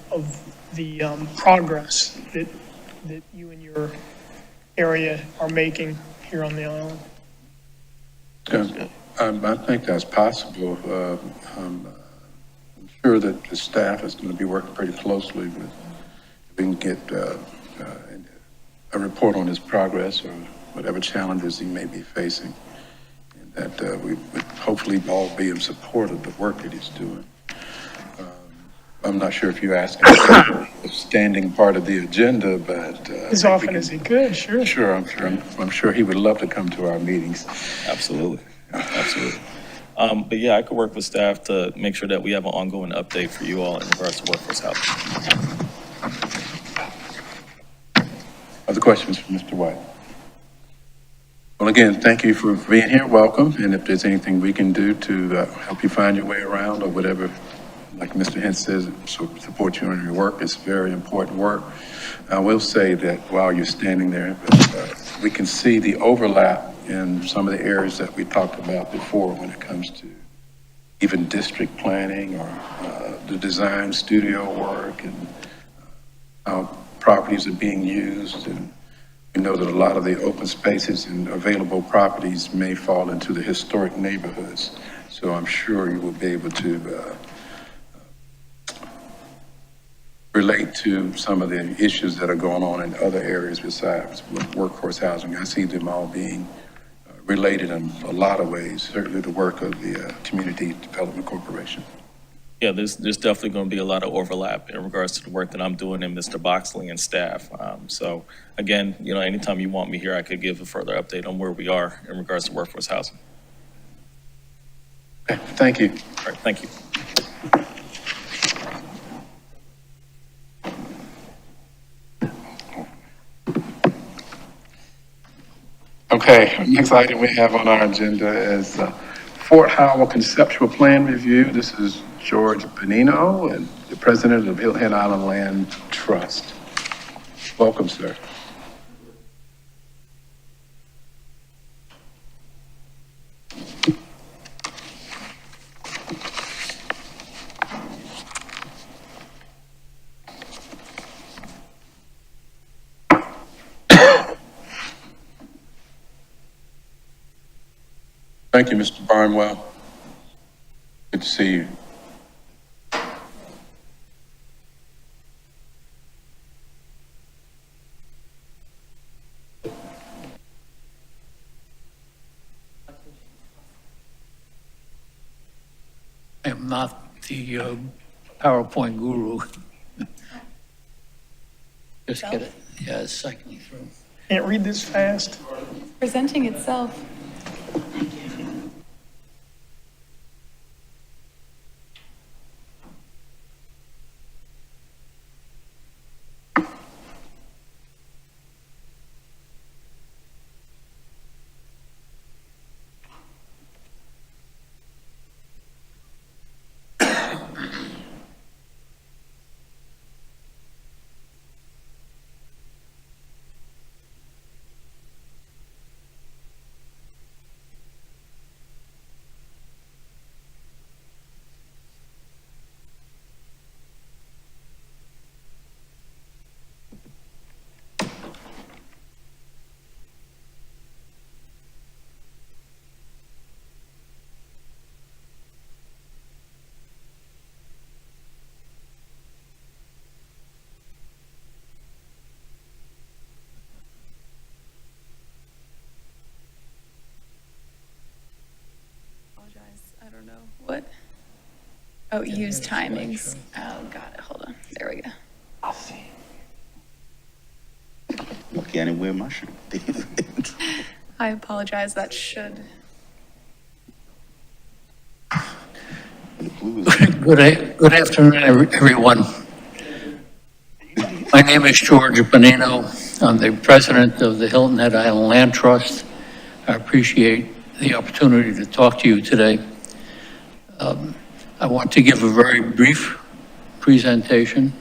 the progress that you and your area are making here on the island. I think that's possible. I'm sure that the staff is going to be working pretty closely with, if we can get a report on his progress or whatever challenges he may be facing, and that we would hopefully all be in support of the work that he's doing. I'm not sure if you're asking a standing part of the agenda, but As often as he could, sure. Sure, I'm sure he would love to come to our meetings. Absolutely, absolutely. But yeah, I could work with staff to make sure that we have an ongoing update for you all in regards to workforce housing. Other questions for Mr. White? Well, again, thank you for being here. Welcome. And if there's anything we can do to help you find your way around or whatever, like Mr. Hintz says, support you in your work, it's very important work. I will say that while you're standing there, we can see the overlap in some of the areas that we talked about before when it comes to even district planning or the design studio work and how properties are being used. And we know that a lot of the open spaces and available properties may fall into the historic neighborhoods. So I'm sure you will be able to relate to some of the issues that are going on in other areas besides workforce housing. I see them all being related in a lot of ways, certainly the work of the Community Development Corporation. Yeah, there's definitely going to be a lot of overlap in regards to the work that I'm doing and Mr. Boxley and staff. So again, you know, anytime you want me here, I could give a further update on where we are in regards to workforce housing. Okay, thank you. All right, thank you. Okay, next item we have on our agenda is Fort Howell Conceptual Plan Review. This is George Benino, and the president of Hilton Island Land Trust. Welcome, sir. Thank you, Mr. Barnwell. Good to see you. I am not the PowerPoint guru. Just get it. Yeah, it's cycling through. Can't read this fast. Presenting itself. I don't know what. Oh, use timings. Oh, got it. Hold on. There we go. I'll see. Lucky I didn't wear my shirt. I apologize. That should. The blue is Good afternoon, everyone. My name is George Benino. I'm the president of the Hilton Head Island Land Trust. I appreciate the opportunity to talk to you today. I want to give a very brief presentation.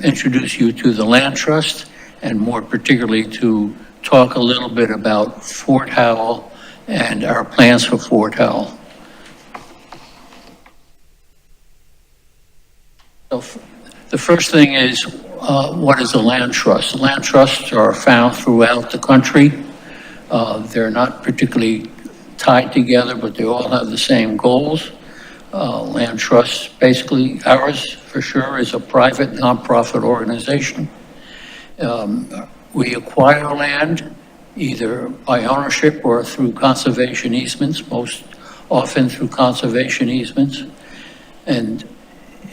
introduce you to the land trust, and more particularly to talk a little bit about Fort Howell and our plans for Fort Howell. So the first thing is, what is a land trust? Land trusts are found throughout the country. They're not particularly tied together, but they all have the same goals. Land trusts, basically, ours for sure is a private nonprofit organization. We acquire land either by ownership or through conservation easements, most often through conservation easements. And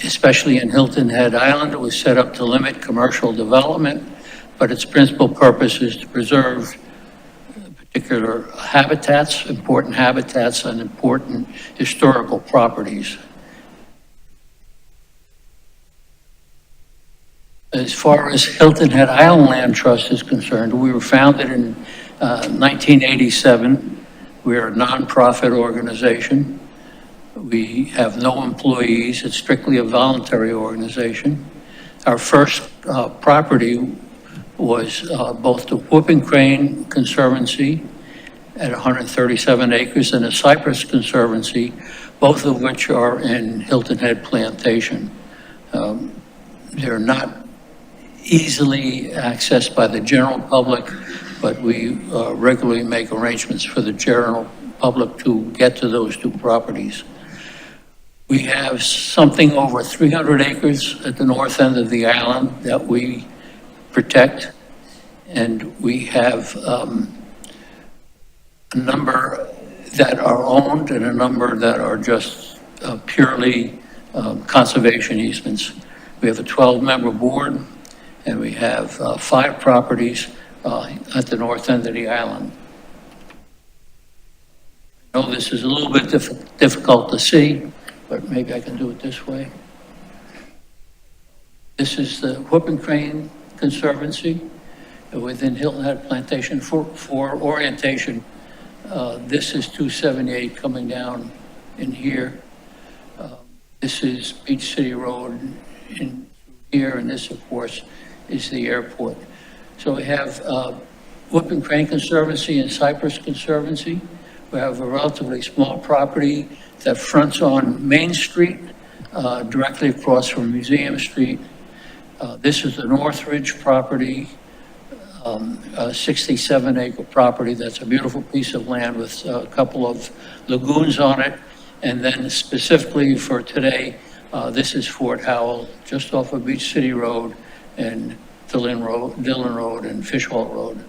especially in Hilton Head Island, it was set up to limit commercial development, but its principal purpose is to preserve particular habitats, important habitats, and important historical properties. As far as Hilton Head Island Land Trust is concerned, we were founded in 1987. We're a nonprofit organization. We have no employees. It's strictly a voluntary organization. Our first property was both the Whooping Crane Conservancy at 137 acres and a Cypress Conservancy, both of which are in Hilton Head Plantation. They're not easily accessed by the general public, but we regularly make arrangements for the general public to get to those two properties. We have something over 300 acres at the north end of the island that we protect, and we have a number that are owned and a number that are just purely conservation easements. We have a 12-member board, and we have 5 properties at the north end of the island. I know this is a little bit difficult to see, but maybe I can do it this way. This is the Whooping Crane Conservancy within Hilton Head Plantation. For orientation, this is 278 coming down in here. This is Beach City Road in here, and this, of course, is the airport. So we have Whooping Crane Conservancy and Cypress Conservancy. We have a relatively small property that fronts on Main Street, directly across from Museum Street. This is the Northridge property, a 67-acre property. That's a beautiful piece of land with a couple of lagoons on it. And then specifically for today, this is Fort Howell, just off of Beach City Road and Dillon Road and Fishhall Road.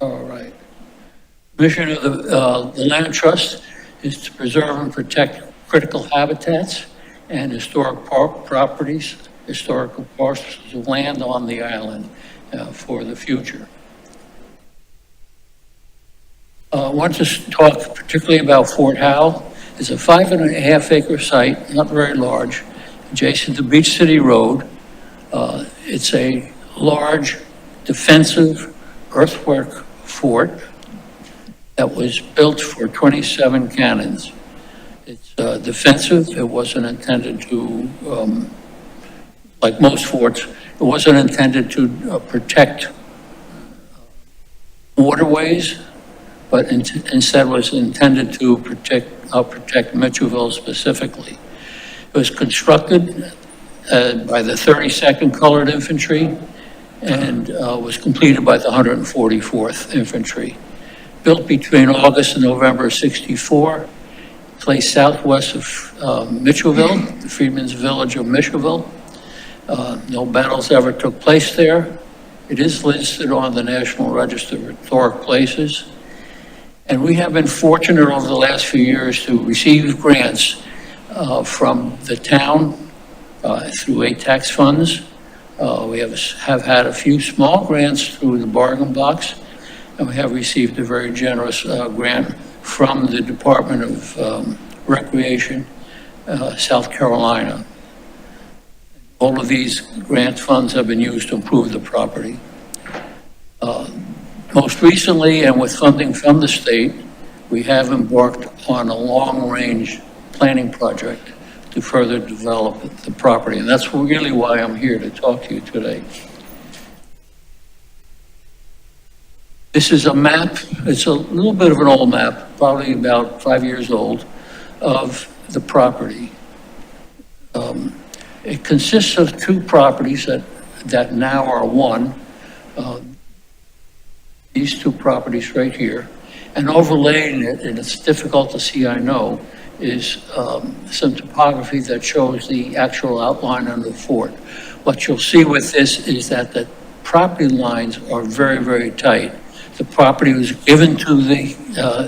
All right. Mission of the Land Trust is to preserve and protect critical habitats and historic properties, historical parcels of land on the island for the future. I want to talk particularly about Fort Howell. It's a 5.5-acre site, not very large, adjacent to Beach City Road. It's a large defensive earthwork fort that was built for 27 cannons. It's defensive. It wasn't intended to, like most forts, it wasn't intended to protect waterways, but instead was intended to protect Mitchellville specifically. It was constructed by the 32nd Colored Infantry and was completed by the 144th Infantry. Built between August and November of '64, placed southwest of Mitchellville, the Freedmen's Village of Mitchellville. No battles ever took place there. It is listed on the National Register of Historic Places. And we have been fortunate over the last few years to receive grants from the town through tax funds, We have had a few small grants through the bargain box, and we have received a very generous grant from the Department of Recreation, South Carolina. All of these grant funds have been used to improve the property. Most recently, and with funding from the state, we have embarked on a long-range planning project to further develop the property. And that's really why I'm here to talk to you today. This is a map. It's a little bit of an old map, probably about 5 years old, of the property. It consists of two properties that now are one. These two properties right here. And overlaying it, and it's difficult to see, I know, is some topography that shows the actual outline of the fort. What you'll see with this is that the property lines are very, very tight. The property was given to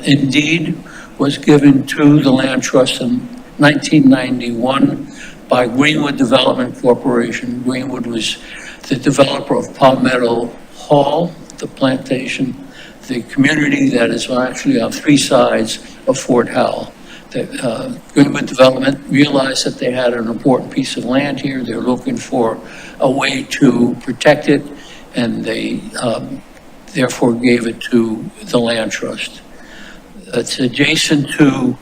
indeed was given to the Land Trust in 1991 by Greenwood Development Corporation. Greenwood was the developer of Palmetto Hall, the plantation, the community that is actually on three sides of Fort Howell. The Greenwood Development realized that they had an important piece of land here. They're looking for a way to protect it, and they therefore gave it to the Land Trust. It's adjacent to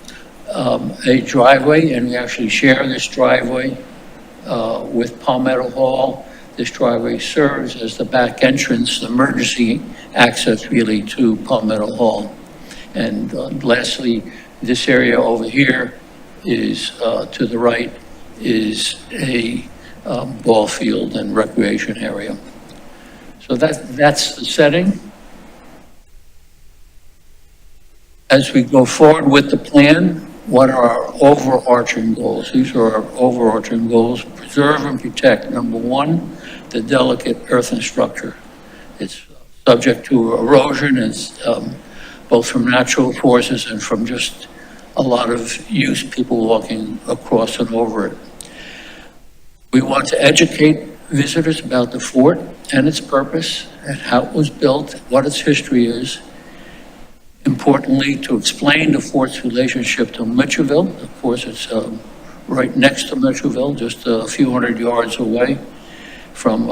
a driveway, and we actually share this driveway with Palmetto Hall. This driveway serves as the back entrance, the emergency access really to Palmetto Hall. And lastly, this area over here is, to the right, is a ball field and recreation area. So that's the setting. As we go forward with the plan, what are our overarching goals? These are our overarching goals. Preserve and protect, number one, the delicate earthen structure. It's subject to erosion, it's both from natural forces and from just a lot of use, people walking across and over it. We want to educate visitors about the fort and its purpose and how it was built, what its history is. Importantly, to explain the fort's relationship to Mitchellville. Of course, it's right next to Mitchellville, just a few hundred yards away from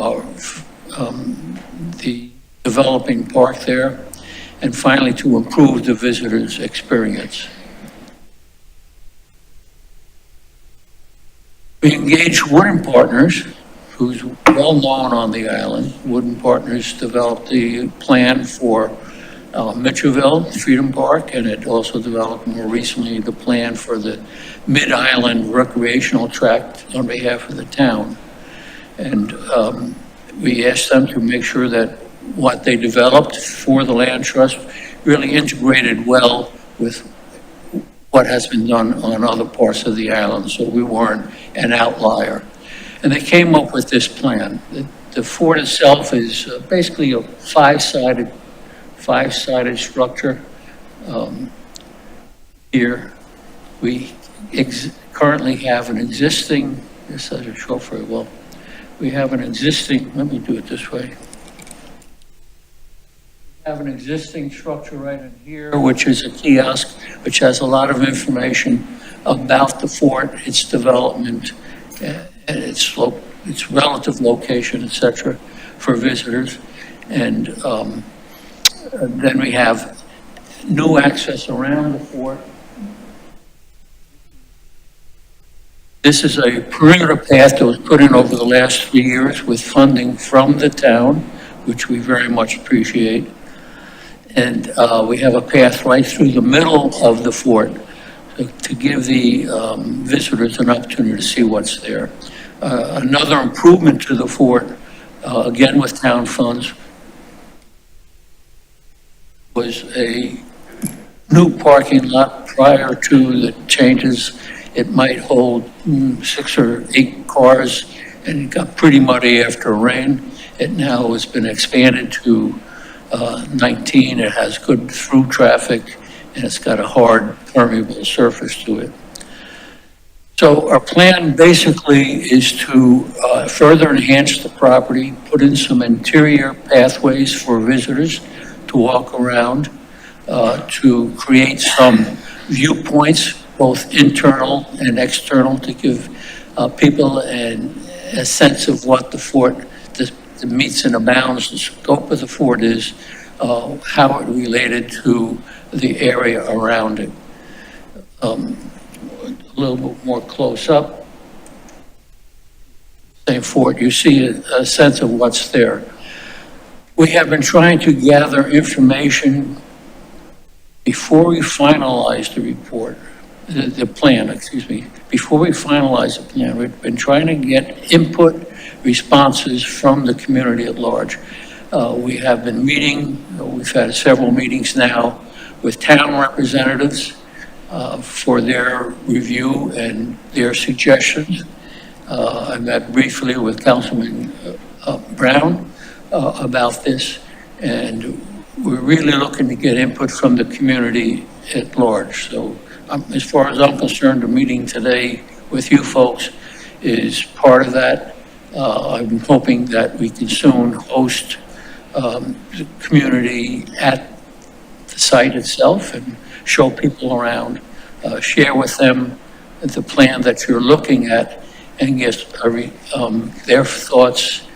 the developing park there. And finally, to improve the visitor's experience. We engage Wooden Partners, who's well known on the island. Wooden Partners developed the plan for Mitchellville Freedom Park, and it also developed more recently the plan for the Mid-Island recreational tract on behalf of the town. And we asked them to make sure that what they developed for the Land Trust really integrated well with what has been done on other parts of the island, so we weren't an outlier. And they came up with this plan. The fort itself is basically a five-sided structure. Here, we currently have an existing, this doesn't show very well. We have an existing, let me do it this way. We have an existing structure right in here, which is a kiosk, which has a lot of information about the fort, its development, and its relative location, etc., for visitors. And then we have new access around the fort. This is a perimeter path that was put in over the last 3 years with funding from the town, which we very much appreciate. And we have a path right through the middle of the fort to give the visitors an opportunity to see what's there. Another improvement to the fort, again with town funds, was a new parking lot. Prior to the changes, it might hold 6 or 8 cars, and it got pretty muddy after rain. It now has been expanded to 19. It has good through traffic, and it's got a hard permeable surface to it. So our plan basically is to further enhance the property, put in some interior pathways for visitors to walk around, to create some viewpoints, both internal and external, to give people a sense of what the fort, the meets and the bounds, the scope of the fort is, how it related to the area around it. A little bit more close up. Same fort, you see a sense of what's there. We have been trying to gather information before we finalize the report, the plan, excuse me. Before we finalize the plan, we've been trying to get input, responses from the community at large. We have been meeting, we've had several meetings now with town representatives, for their review and their suggestions. I met briefly with Councilman Brown about this, and we're really looking to get input from the community at large. So as far as I'm concerned, the meeting today with you folks is part of that. I'm hoping that we can soon host the community at the site itself and show people around, share with them the plan that you're looking at, and get their thoughts,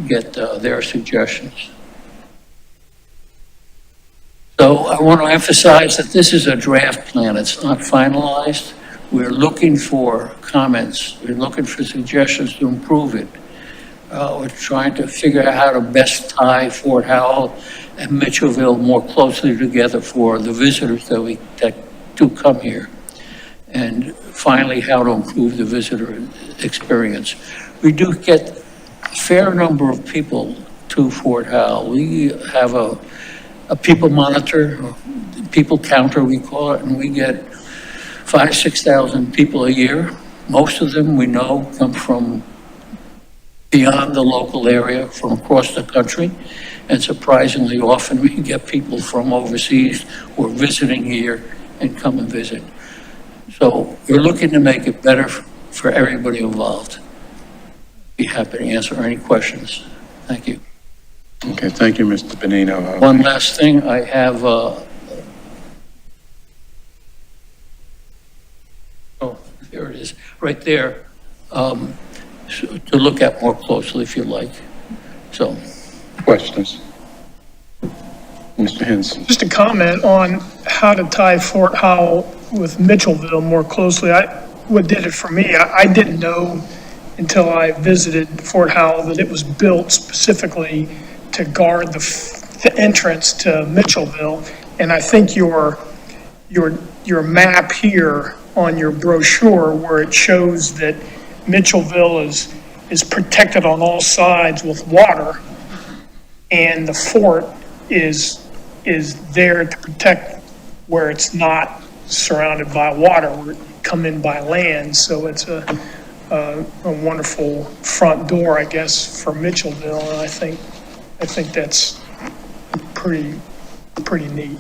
get their suggestions. So I want to emphasize that this is a draft plan. It's not finalized. We're looking for comments. We're looking for suggestions to improve it. We're trying to figure out how to best tie Fort Howell and Mitchellville more closely together for the visitors that do come here. And finally, how to improve the visitor experience. We do get a fair number of people to Fort Howell. We have a people monitor, people counter, we call it, and we get 5,000 to 6,000 people a year. Most of them we know come from beyond the local area, from across the country. And surprisingly often we get people from overseas who are visiting here and come and visit. So we're looking to make it better for everybody involved. Be happy to answer any questions. Thank you. Okay, thank you, Mr. Benino. One last thing, I have, there it is, right there, to look at more closely if you like. So. Questions? Mr. Henson. Just a comment on how to tie Fort Howell with Mitchellville more closely. What did it for me, I didn't know until I visited Fort Howell that it was built specifically to guard the entrance to Mitchellville. And I think your map here on your brochure where it shows that Mitchellville is protected on all sides with water, and the fort is there to protect where it's not surrounded by water, where it come in by land. So it's a wonderful front door, I guess, for Mitchellville, and I think that's pretty neat.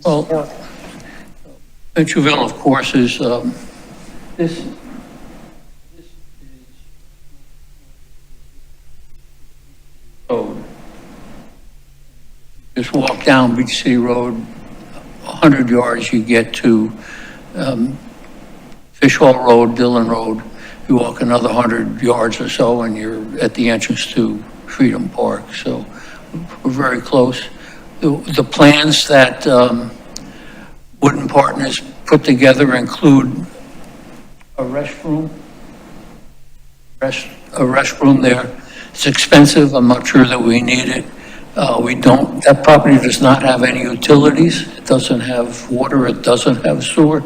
Well, Mitchellville, of course, is this is road. Just walk down Beach City Road, 100 yards, you get to Fish Hall Road, Dillon Road. You walk another 100 yards or so, and you're at the entrance to Freedom Park. So we're very close. The plans that Wooden Partners put together include a restroom there. It's expensive. I'm not sure that we need it. That property does not have any utilities. It doesn't have water. It doesn't have sewer.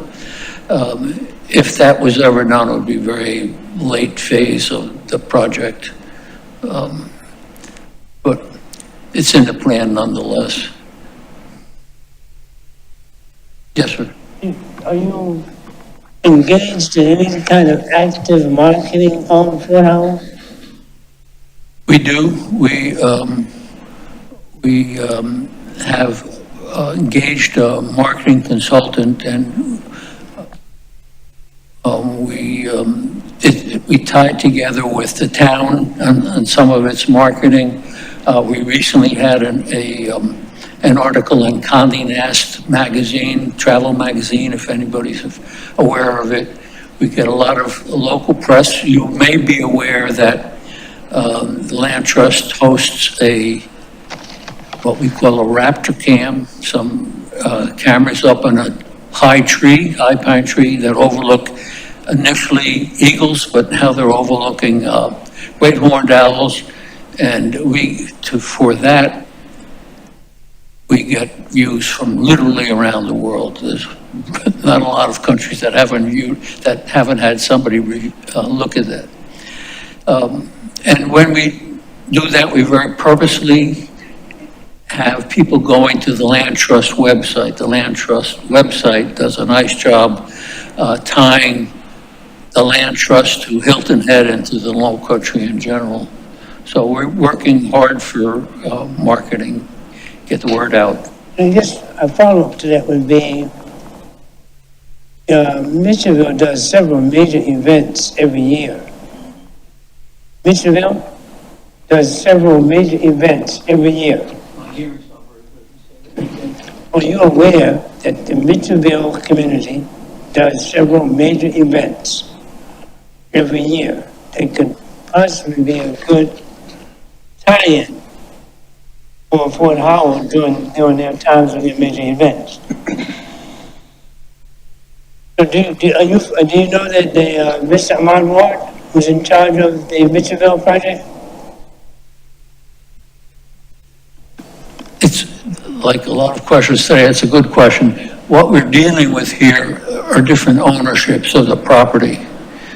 If that was ever done, it would be very late phase of the project. But it's in the plan nonetheless. Yes, sir. Are you engaged in any kind of active marketing on Fort Howell? We do. We have engaged a marketing consultant, and We tied together with the town and some of its marketing. We recently had an article in Condé Nast magazine, travel magazine, if anybody's aware of it. We get a lot of local press. You may be aware that the Land Trust hosts what we call a raptor cam, some cameras up on a high pine tree that overlook initially eagles, but now they're overlooking great horned owls. And for that, we get views from literally around the world. There's not a lot of countries that haven't had somebody look at that. And when we do that, we very purposely have people going to the Land Trust website. The Land Trust website does a nice job tying the Land Trust to Hilton Head and to the Low Country in general. So we're working hard for marketing, get the word out. And just a follow-up to that would be, Mitchellville does several major events every year. Mitchellville does several major events every year. Are you aware that the Mitchellville community does several major events every year? They could possibly be a good tie-in for Fort Howard during their times of their major events. So do you know that Mr. Ahmad Ward was in charge of the Mitchellville project? It's like a lot of questions today. It's a good question. What we're dealing with here are different ownerships of the property.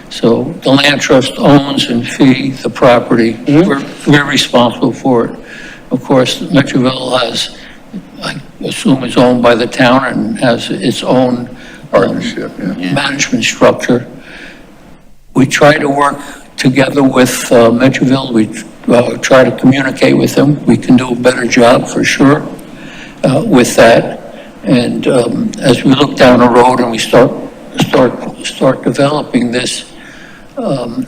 So the Land Trust owns and fee the property. We're responsible for it. Of course, Mitchellville has, I assume, is owned by the town and has its own Partnership, management structure. We try to work together with Mitchellville. We try to communicate with them. We can do a better job for sure with that. And as we look down the road and we start developing this, we're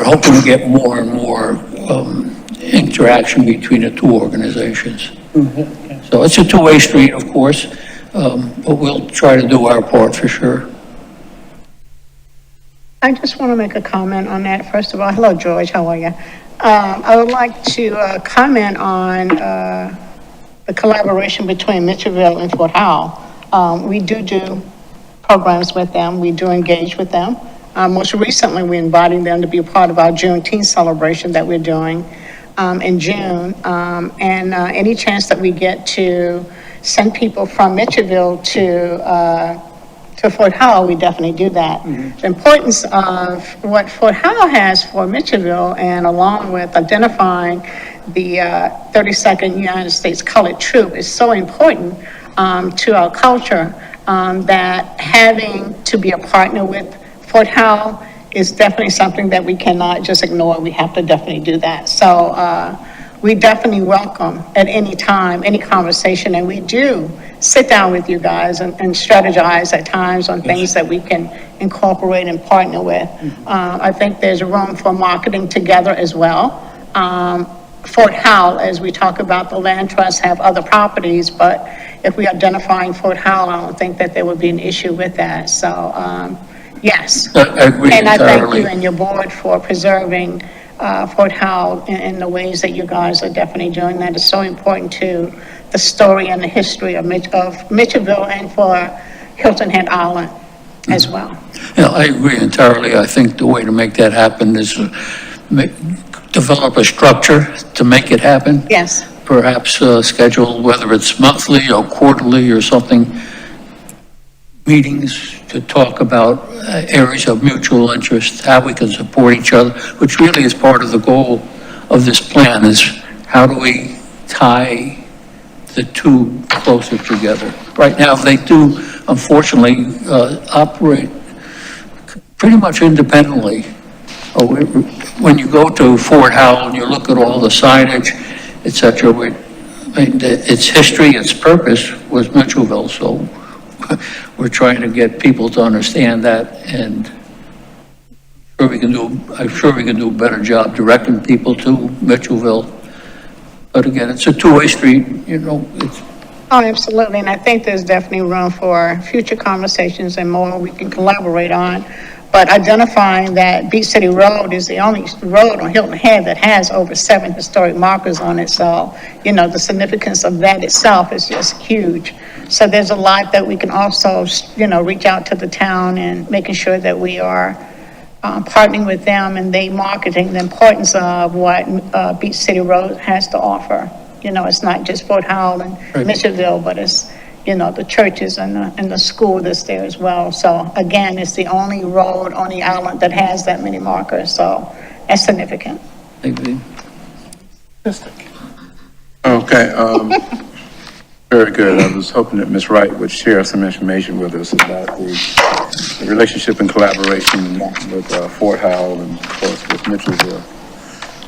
hoping to get more and more interaction between the two organizations. So it's a two-way street, of course, but we'll try to do our part for sure. I just want to make a comment on that. First of all, hello, George, how are you? I would like to comment on the collaboration between Mitchellville and Fort Howell. We do programs with them. We do engage with them. Most recently, we invited them to be a part of our Juneteenth celebration that we're doing in June. And any chance that we get to send people from Mitchellville to Fort Howell, we definitely do that. The importance of what Fort Howell has for Mitchellville, and along with identifying the 32nd United States Colored Troop, is so important to our culture that having to be a partner with Fort Howell is definitely something that we cannot just ignore. We have to definitely do that. So we definitely welcome at any time, any conversation, and we do sit down with you guys and strategize at times on things that we can incorporate and partner with. I think there's room for marketing together as well. Fort Howell, as we talk about, the Land Trust have other properties, but if we identifying Fort Howell, I don't think that there would be an issue with that. So, yes. I agree And I thank entirely. you and your board for preserving Fort Howell in the ways that you guys are definitely doing that. Is so important to the story and the history of Mitchellville and for Hilton Head Island as well. Yeah, I agree entirely. I think the way to make that happen is develop a structure to make it happen. Yes. Perhaps schedule, whether it's monthly or quarterly or something, meetings to talk about areas of mutual interest, how we can support each other, which really is part of the goal of this plan, is how do we tie the two closer together. Right now, they do, unfortunately, operate pretty much independently. When you go to Fort Howell and you look at all the signage, et cetera, its history, its purpose was Mitchellville, so we're trying to get people to understand that, and I'm sure we can do a better job directing people to Mitchellville. But again, it's a two-way street, it's, Oh, absolutely, and I think there's definitely room for future conversations and more we can collaborate on. But identifying that Beach City Road is the only road on Hilton Head that has over 7 historic markers on it, so, the significance of that itself is just huge. So there's a lot that we can also, reach out to the town and making sure that we are partnering with them and they marketing the importance of what Beach City Road has to offer. It's not just Fort Howell and Right. Mitchellville, but it's, the churches and the school that's there as well. So again, it's the only road on the island that has that many markers, so that's significant. maybe. Okay, very good. I was hoping that Ms. Wright would share some information with us about the relationship and collaboration with Fort Howell and, of course, with Mitchellville.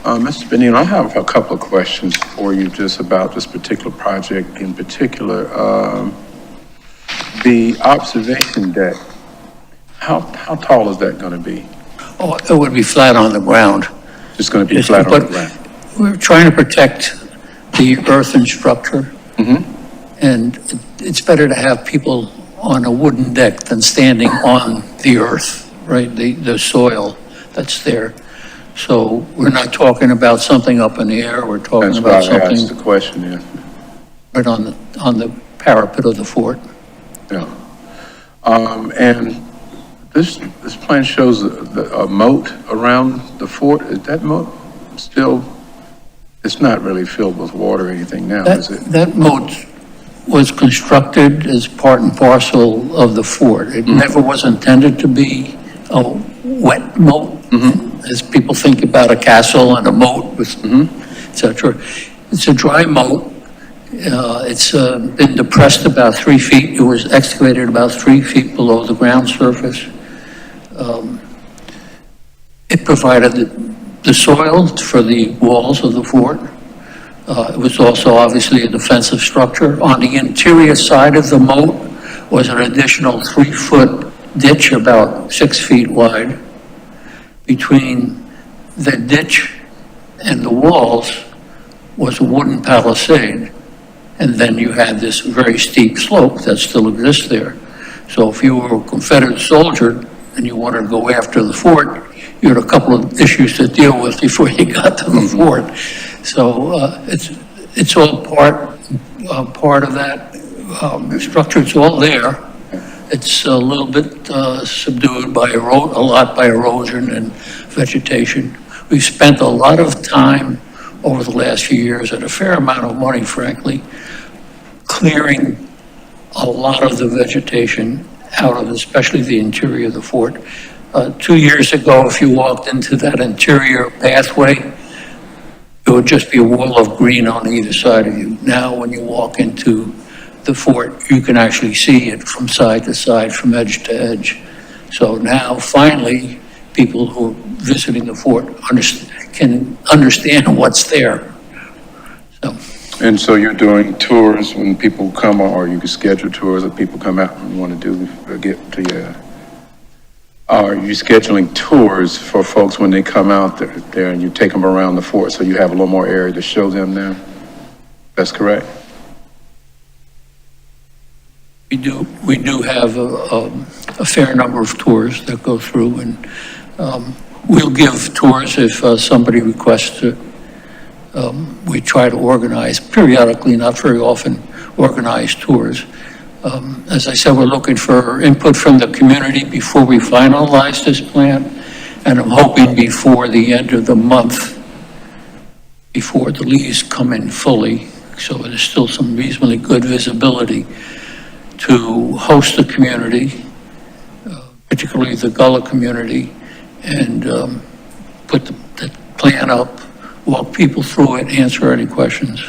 Mr. Benino, I have a couple of questions for you just about this particular project in particular. The observation deck, how tall is that going to be? Oh, it would be flat on the ground. It's going to be Yes, flat on but the ground? We're trying to protect the earthen structure. And it's better to have people on a wooden deck than standing on the earth, right? The soil that's there. So we're not talking about something up in the air, we're talking That's about why I asked something the question, yeah. right on the parapet of the fort. Yeah. And this plan shows a moat around the fort. Is that moat still, it's not really filled with water or anything now, is it? That moat was constructed as part and parcel of the fort. It never was intended to be a wet moat, as people think about a castle and a moat with, et cetera. It's a dry moat. It's been depressed about 3 feet. It was excavated about 3 feet below the ground surface. It provided the soil for the walls of the fort. It was also obviously a defensive structure. On the interior side of the moat was an additional 3-foot ditch about 6 feet wide. Between the ditch and the walls was a wooden palisade. And then you had this very steep slope that still exists there. So if you were a Confederate soldier and you wanted to go after the fort, you had a couple of issues to deal with before you got to the fort. So it's all part of that structure. It's all there. It's a little bit subdued by a lot by erosion and vegetation. We've spent a lot of time over the last few years and a fair amount of money, frankly, clearing a lot of the vegetation out of especially the interior of the fort. 2 years ago, if you walked into that interior pathway, it would just be a wall of green on either side of you. Now, when you walk into the fort, you can actually see it from side to side, from edge to edge. So now, finally, people who are visiting the fort can understand what's there. So. And so you're doing tours when people come, or you can schedule tours if people come out and want to get to you. Are you scheduling tours for folks when they come out there and you take them around the fort so you have a little more area to show them there? That's correct? We do have a fair number of tours that go through, and we'll give tours if somebody requests it. We try to organize periodically, not very often, organize tours. As I said, we're looking for input from the community before we finalize this plan, and I'm hoping before the end of the month, before the leaves come in fully, so there's still some reasonably good visibility, to host the community, particularly the Gullah community, and put the plan up, walk people through it, answer any questions.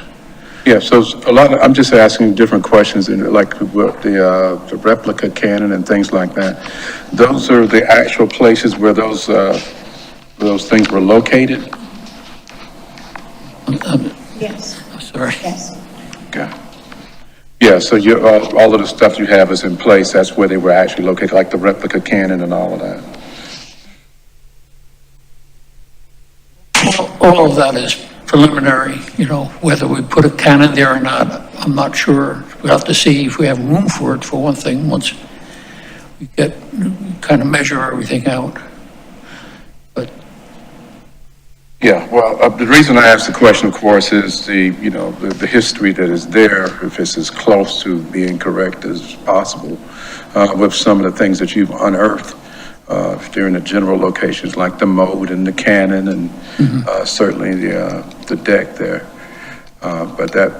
Yeah, so I'm just asking different questions, like what the replica cannon and things like that. Those are the actual places where those things were located? Yes, I'm sorry. yes. Okay. Yeah, so all of the stuff you have is in place, that's where they were actually located, like the replica cannon and all of that. All of that is preliminary, you know, whether we put a cannon there or not, I'm not sure. We'll have to see if we have room for it, for one thing, once we kind of measure everything out. But Yeah, well, the reason I asked the question, of course, is the history that is there, if it's as close to being correct as possible, with some of the things that you've unearthed, during the general locations like the moat and the cannon and, certainly the deck there. But that,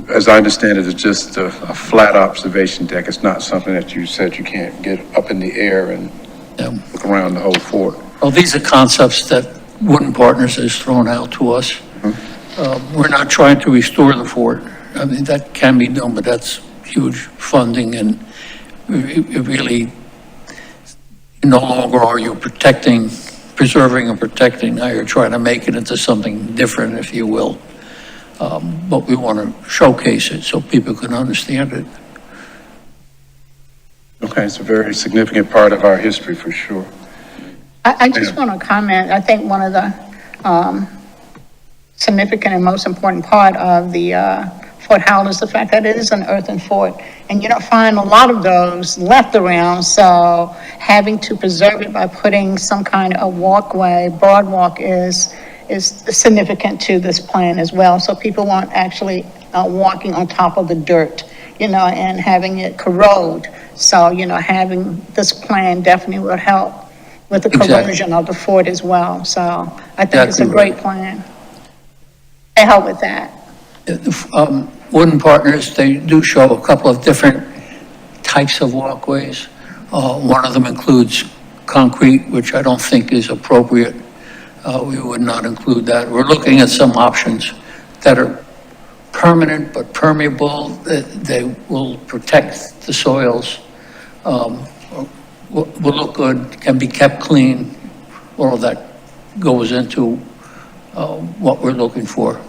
as I understand it, is just a flat observation deck. It's not something that you said you can't get up in the air and look around the whole fort. well, these are concepts that Wooden Partners has thrown out to us. We're not trying to restore the fort. I mean, that can be done, but that's huge funding, and it really, no longer are you preserving and protecting. Now you're trying to make it into something different, if you will. But we want to showcase it so people can understand it. Okay, it's a very significant part of our history for sure. I just want to comment, I think one of the significant and most important part of the Fort Howell is the fact that it is an earthen fort, and you don't find a lot of those left around, so having to preserve it by putting some kind of walkway, boardwalk is significant to this plan as well, so people weren't actually walking on top of the dirt, and having it corrode. So, having this plan definitely will help with the corrosion of the fort as well. So I think it's a great plan. They help with that. Wooden Partners, they do show a couple of different types of walkways. One of them includes concrete, which I don't think is appropriate. We would not include that. We're looking at some options that are permanent but permeable. They will protect the soils. Will look good, can be kept clean. All of that goes into what we're looking for.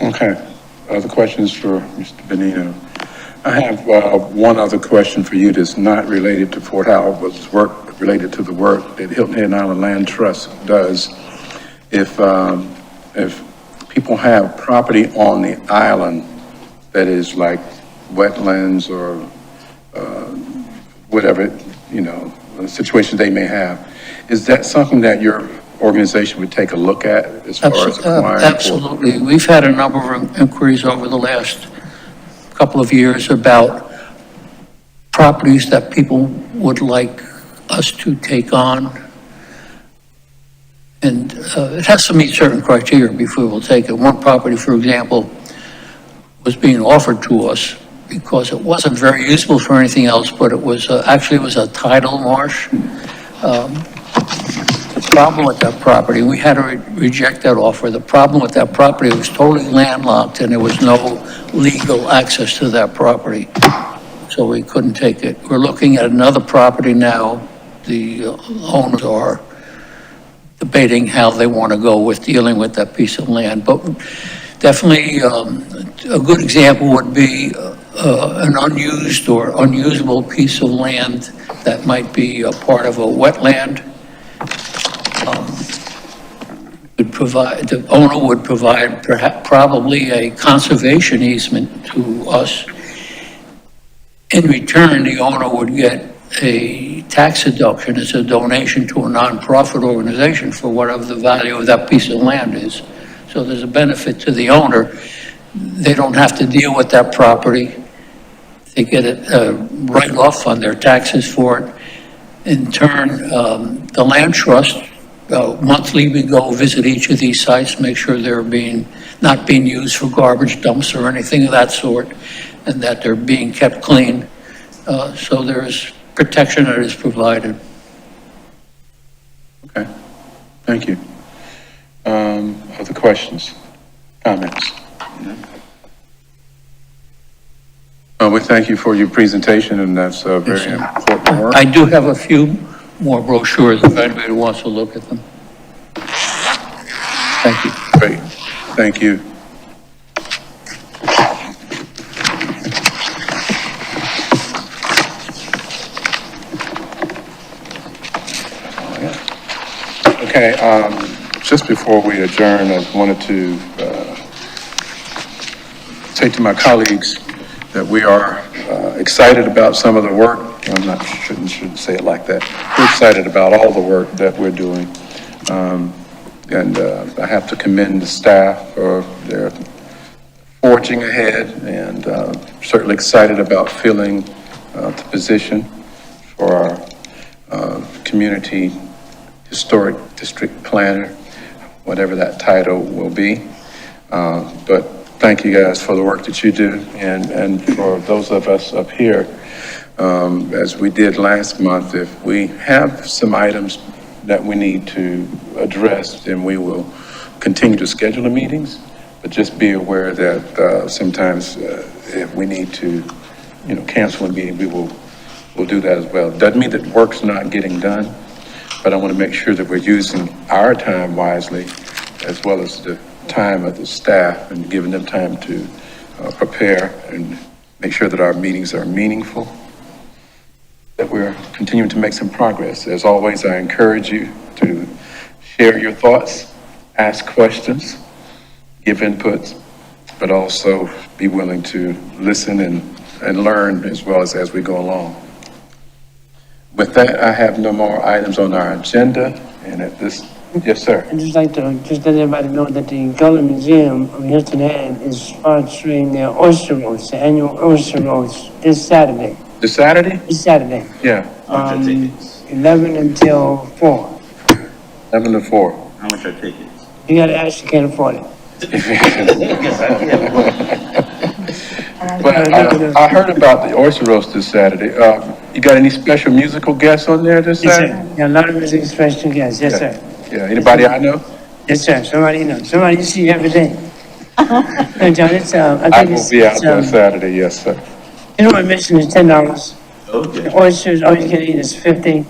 Okay, other questions for Mr. Benino? I have one other question for you that's not related to Fort Howell, but it's related to the work that Hilton Head Island Land Trust does. If people have property on the island that is like wetlands or whatever, situation they may have, is that something that your organization would take a look at as far as acquiring? Absolutely. We've had a number of inquiries over the last couple of years about properties that people would like us to take on. And it has to meet certain criteria before we'll take it. One property, for example, was being offered to us because it wasn't very useful for anything else, but it was actually it was a tidal marsh. The problem with that property, we had to reject that offer. The problem with that property, it was totally landlocked and there was no legal access to that property. So we couldn't take it. We're looking at another property now. The owners are debating how they want to go with dealing with that piece of land. But definitely a good example would be an unused or unusable piece of land that might be a part of a wetland. The owner would provide probably a conservation easement to us. In return, the owner would get a tax deduction as a donation to a nonprofit organization for whatever the value of that piece of land is. So there's a benefit to the owner. They don't have to deal with that property. They get it right off on their taxes for it. In turn, the land trust, monthly we go visit each of these sites, make sure they're not being used for garbage dumps or anything of that sort, and that they're being kept clean. So there's protection that is provided. Okay, thank you. Other questions, comments? We thank you for your presentation, and that's very important work. I do have a few more brochures if anybody wants to look at them. Thank you. Great, thank you. Okay, just before we adjourn, I wanted to say to my colleagues that we are excited about some of the work. I'm not, shouldn't say it like that. We're excited about all the work that we're doing. And I have to commend the staff for their forging ahead, and certainly excited about filling the position for our community historic district planner, whatever that title will be. But thank you guys for the work that you do, and for those of us up here, as we did last month, if we have some items that we need to address, then we will continue to schedule the meetings, but just be aware that sometimes if we need to, cancel a meeting, we'll do that as well. Doesn't mean that work's not getting done, but I want to make sure that we're using our time wisely, as well as the time of the staff, and giving them time to prepare and make sure that our meetings are meaningful, that we're continuing to make some progress. As always, I encourage you to share your thoughts, ask questions, give inputs, but also be willing to listen and learn as well as we go along. With that, I have no more items on our agenda, and at this, yes, sir. I'd just like to just let everybody know that the Gullah Museum of Hilton Head is sponsoring their oyster roast, the annual oyster roast, this Saturday. This Saturday? This Saturday. Yeah. 11 until 4. 11 to 4. How much are tickets? You gotta ask, you can't afford it. But I heard about the oyster roast this Saturday. You got any special musical guests on there this Yes, Saturday? sir. Yeah, a lot of music special guests, yes, sir. Yeah, anybody I know? Yes, sir, somebody you know, somebody you see every day. No, John, it's, I I think will it's, be out there Saturday, yes, sir. you know, admission is $10. Okay. The oysters, all you can eat is 50,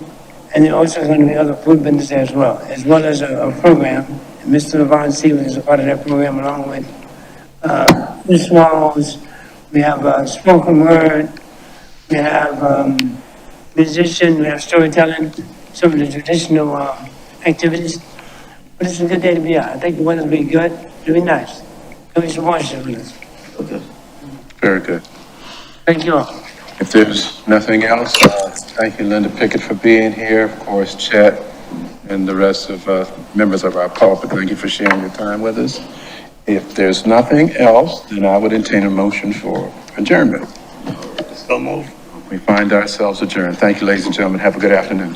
and there also going to be other food vendors there as well as a program. And Mr. Levon Stevens is a part of that program, along with, Ms. Smalls. We have, spoken word, we have, musician, we have storytelling, some of the traditional, activities. But it's a good day to be out. I think the weather'll be good, it'll be nice. There'll be some oysters with us. Okay. Very good. Thank you all. If there's nothing else, thank you, Linda Pickett, for being here. Of course, Chet and the rest of members of our public, thank you for sharing your time with us. If there's nothing else, then I would entertain a motion for adjournment. So move. We find ourselves adjourned. Thank you, ladies and gentlemen. Have a good afternoon.